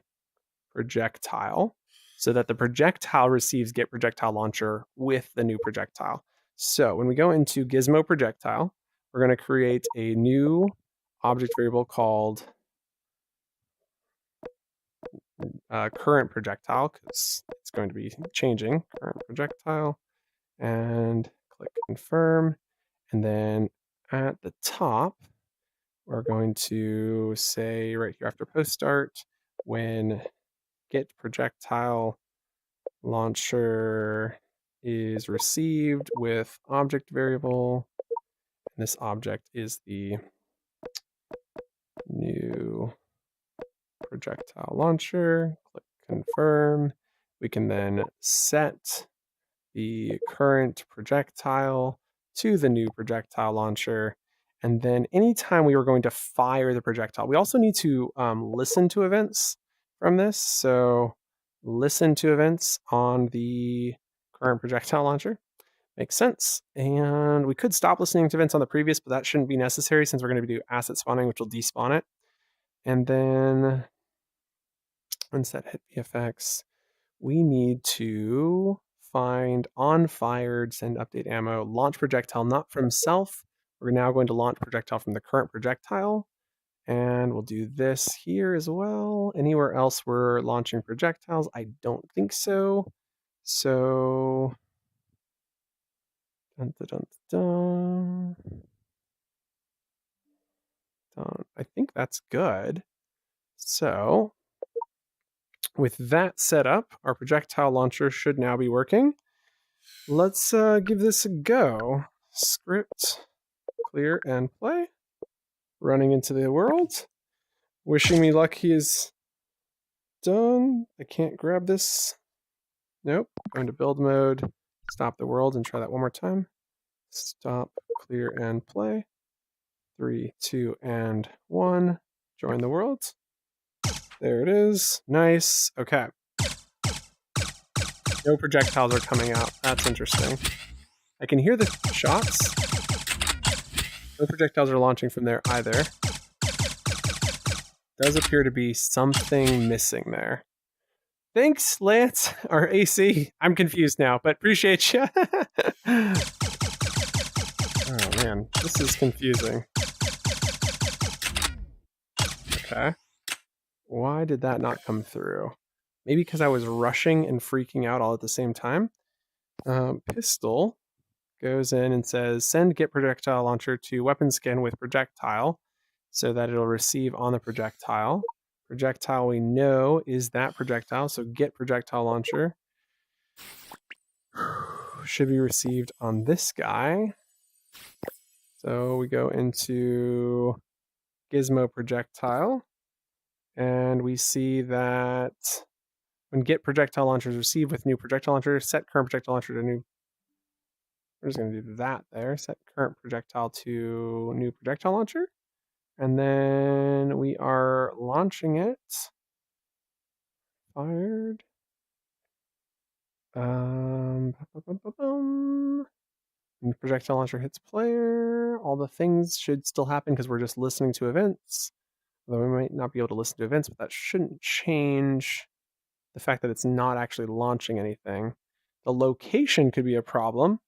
projectile so that the projectile receives get projectile launcher with the new projectile. So when we go into Gizmo projectile, we're going to create a new object variable called current projectile because it's going to be changing current projectile, and click confirm. And then at the top, we're going to say right here after post start, when get projectile launcher is received with object variable, and this object is the new projectile launcher. Click confirm. We can then set the current projectile to the new projectile launcher. And then anytime we were going to fire the projectile, we also need to listen to events from this. So listen to events on the current projectile launcher. Makes sense. And we could stop listening to events on the previous, but that shouldn't be necessary since we're going to do asset spawning, which will despawn it. And then unset hit VFX, we need to find on fired, send update ammo, launch projectile not from self. We're now going to launch projectile from the current projectile. And we'll do this here as well. Anywhere else we're launching projectiles? I don't think so. So, dun, dun, dun, dun. I think that's good. So with that set up, our projectile launcher should now be working. Let's give this a go. Script, clear, and play. Running into the world. Wishing me luck, he is done. I can't grab this. Nope. Going to build mode. Stop the world and try that one more time. Stop, clear, and play. 3, 2, and 1. Join the world. There it is. Nice. Okay. No projectiles are coming out. That's interesting. I can hear the shots. No projectiles are launching from there either. Does appear to be something missing there. Thanks, Lance, or AC. I'm confused now, but appreciate you. Oh man, this is confusing. Okay. Why did that not come through? Maybe because I was rushing and freaking out all at the same time. Pistol goes in and says, send get projectile launcher to weapon skin with projectile so that it'll receive on the projectile. Projectile we know is that projectile, so get projectile launcher should be received on this guy. So we go into gizmo projectile, and we see that when get projectile launcher is received with new projectile launcher, set current projectile launcher to new. We're just going to do that there. Set current projectile to new projectile launcher. And then we are launching it. Fired. And the projectile launcher hits player. All the things should still happen because we're just listening to events. Although we might not be able to listen to events, but that shouldn't change the fact that it's not actually launching anything. The location could be a problem,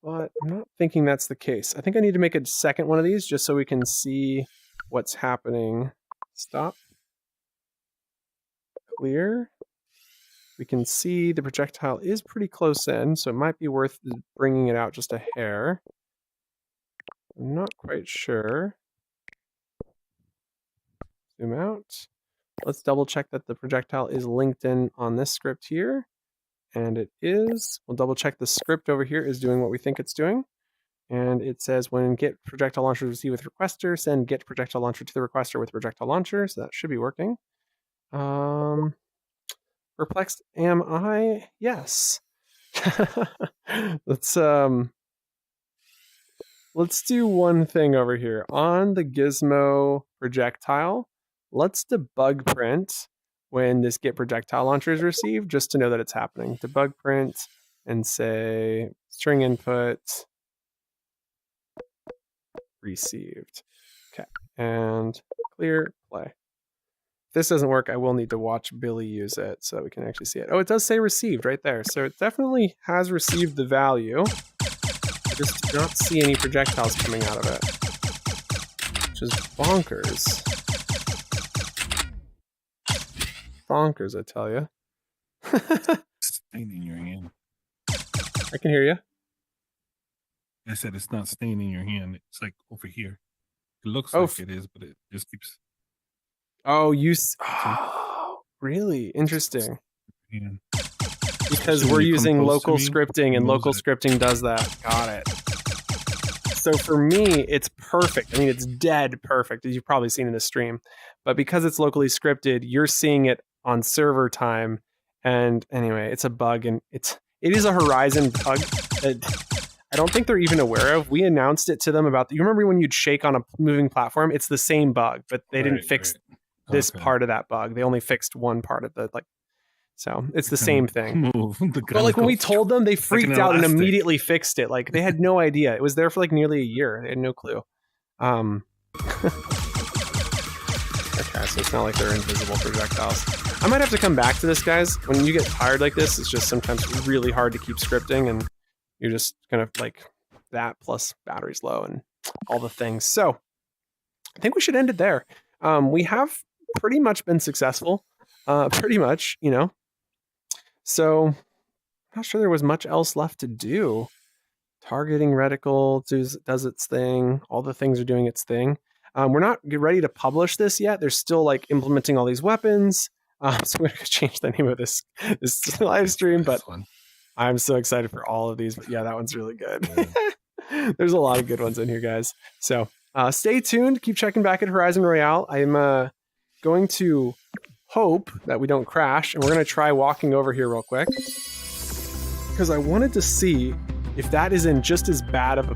but I'm not thinking that's the case. I think I need to make a second one of these just so we can see what's happening. Stop. Clear. We can see the projectile is pretty close in, so it might be worth bringing it out just a hair. I'm not quite sure. Zoom out. Let's double check that the projectile is linked in on this script here. And it is. We'll double check the script over here is doing what we think it's doing. And it says when get projectile launcher received with requester, send get projectile launcher to the requester with projectile launcher. So that should be working. Perplexed am I? Yes. Let's do one thing over here. On the gizmo projectile, let's debug print when this get projectile launcher is received, just to know that it's happening. Debug print and say string input received. Okay, and clear, play. If this doesn't work, I will need to watch Billy use it so that we can actually see it. Oh, it does say received right there. So it definitely has received the value. I just do not see any projectiles coming out of it, which is bonkers. Bonkers, I tell you. Staining your hand. I can hear you. I said it's not staining your hand. It's like over here. It looks like it is, but it just keeps. Oh, really? Interesting. Because we're using local scripting, and local scripting does that. Got it. So for me, it's perfect. I mean, it's dead perfect, as you've probably seen in the stream. But because it's locally scripted, you're seeing it on server time. And anyway, it's a bug, and it is a Horizon bug that I don't think they're even aware of. We announced it to them about. You remember when you'd shake on a moving platform? It's the same bug, but they didn't fix this part of that bug. They only fixed one part of the So it's the same thing. But like when we told them, they freaked out and immediately fixed it. Like they had no idea. It was there for like nearly a year. They had no clue. Okay, so it's not like they're invisible projectiles. I might have to come back to this, guys. When you get tired like this, it's just sometimes really hard to keep scripting, and you're just kind of like that plus battery's low and all the things. So I think we should end it there. We have pretty much been successful. Pretty much, you know. So I'm not sure there was much else left to do. Targeting reticle does its thing. All the things are doing its thing. We're not ready to publish this yet. They're still like implementing all these weapons. So we're gonna change the name of this live stream, but I'm so excited for all of these. But yeah, that one's really good. Yeah. There's a lot of good ones in here, guys. So stay tuned. Keep checking back at Horizon Royale. I'm going to hope that we don't crash, and we're going to try walking over here real quick because I wanted to see if that is in just as bad of a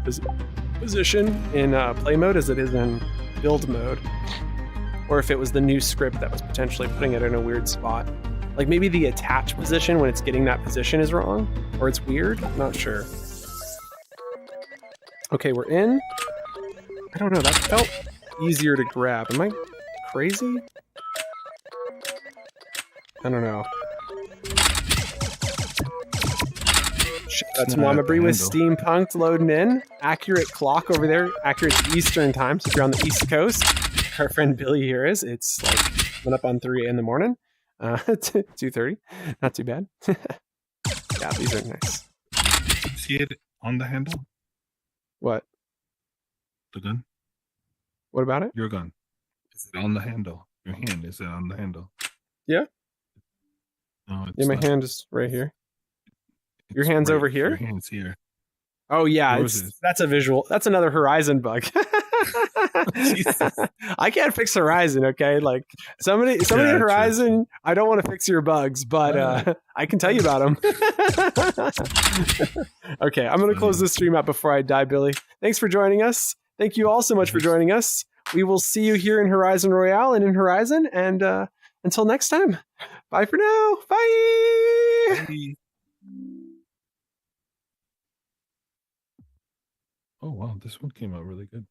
position in play mode as it is in build mode, or if it was the new script that was potentially putting it in a weird spot. Like maybe the attach position when it's getting that position is wrong, or it's weird. I'm not sure. Okay, we're in. I don't know, that felt easier to grab. Am I crazy? I don't know. Shout out to Mama Bree with Steampunked loading in. Accurate clock over there. Accurate Eastern time. So if you're on the East Coast, our friend Billy here is. It's like went up on 3 in the morning. 2:30. Not too bad. Yeah, these are nice. See it on the handle? What? The gun? What about it? Your gun. Is it on the handle? Your hand, is it on the handle? Yeah. No, it's yeah, my not. hand is right here. Your hand's over here? Your hand's here. Oh yeah, that's a visual. That's another Horizon bug. I can't fix Horizon, okay? Like somebody at Horizon, I don't want to fix your bugs, but I can tell you about them. Okay, I'm going to close this stream out before I die, Billy. Thanks for joining us. Thank you all so much for joining us. We will see you here in Horizon Royale and in Horizon, and until next time, bye for now. Bye. Bye. Oh wow, this one came out really good.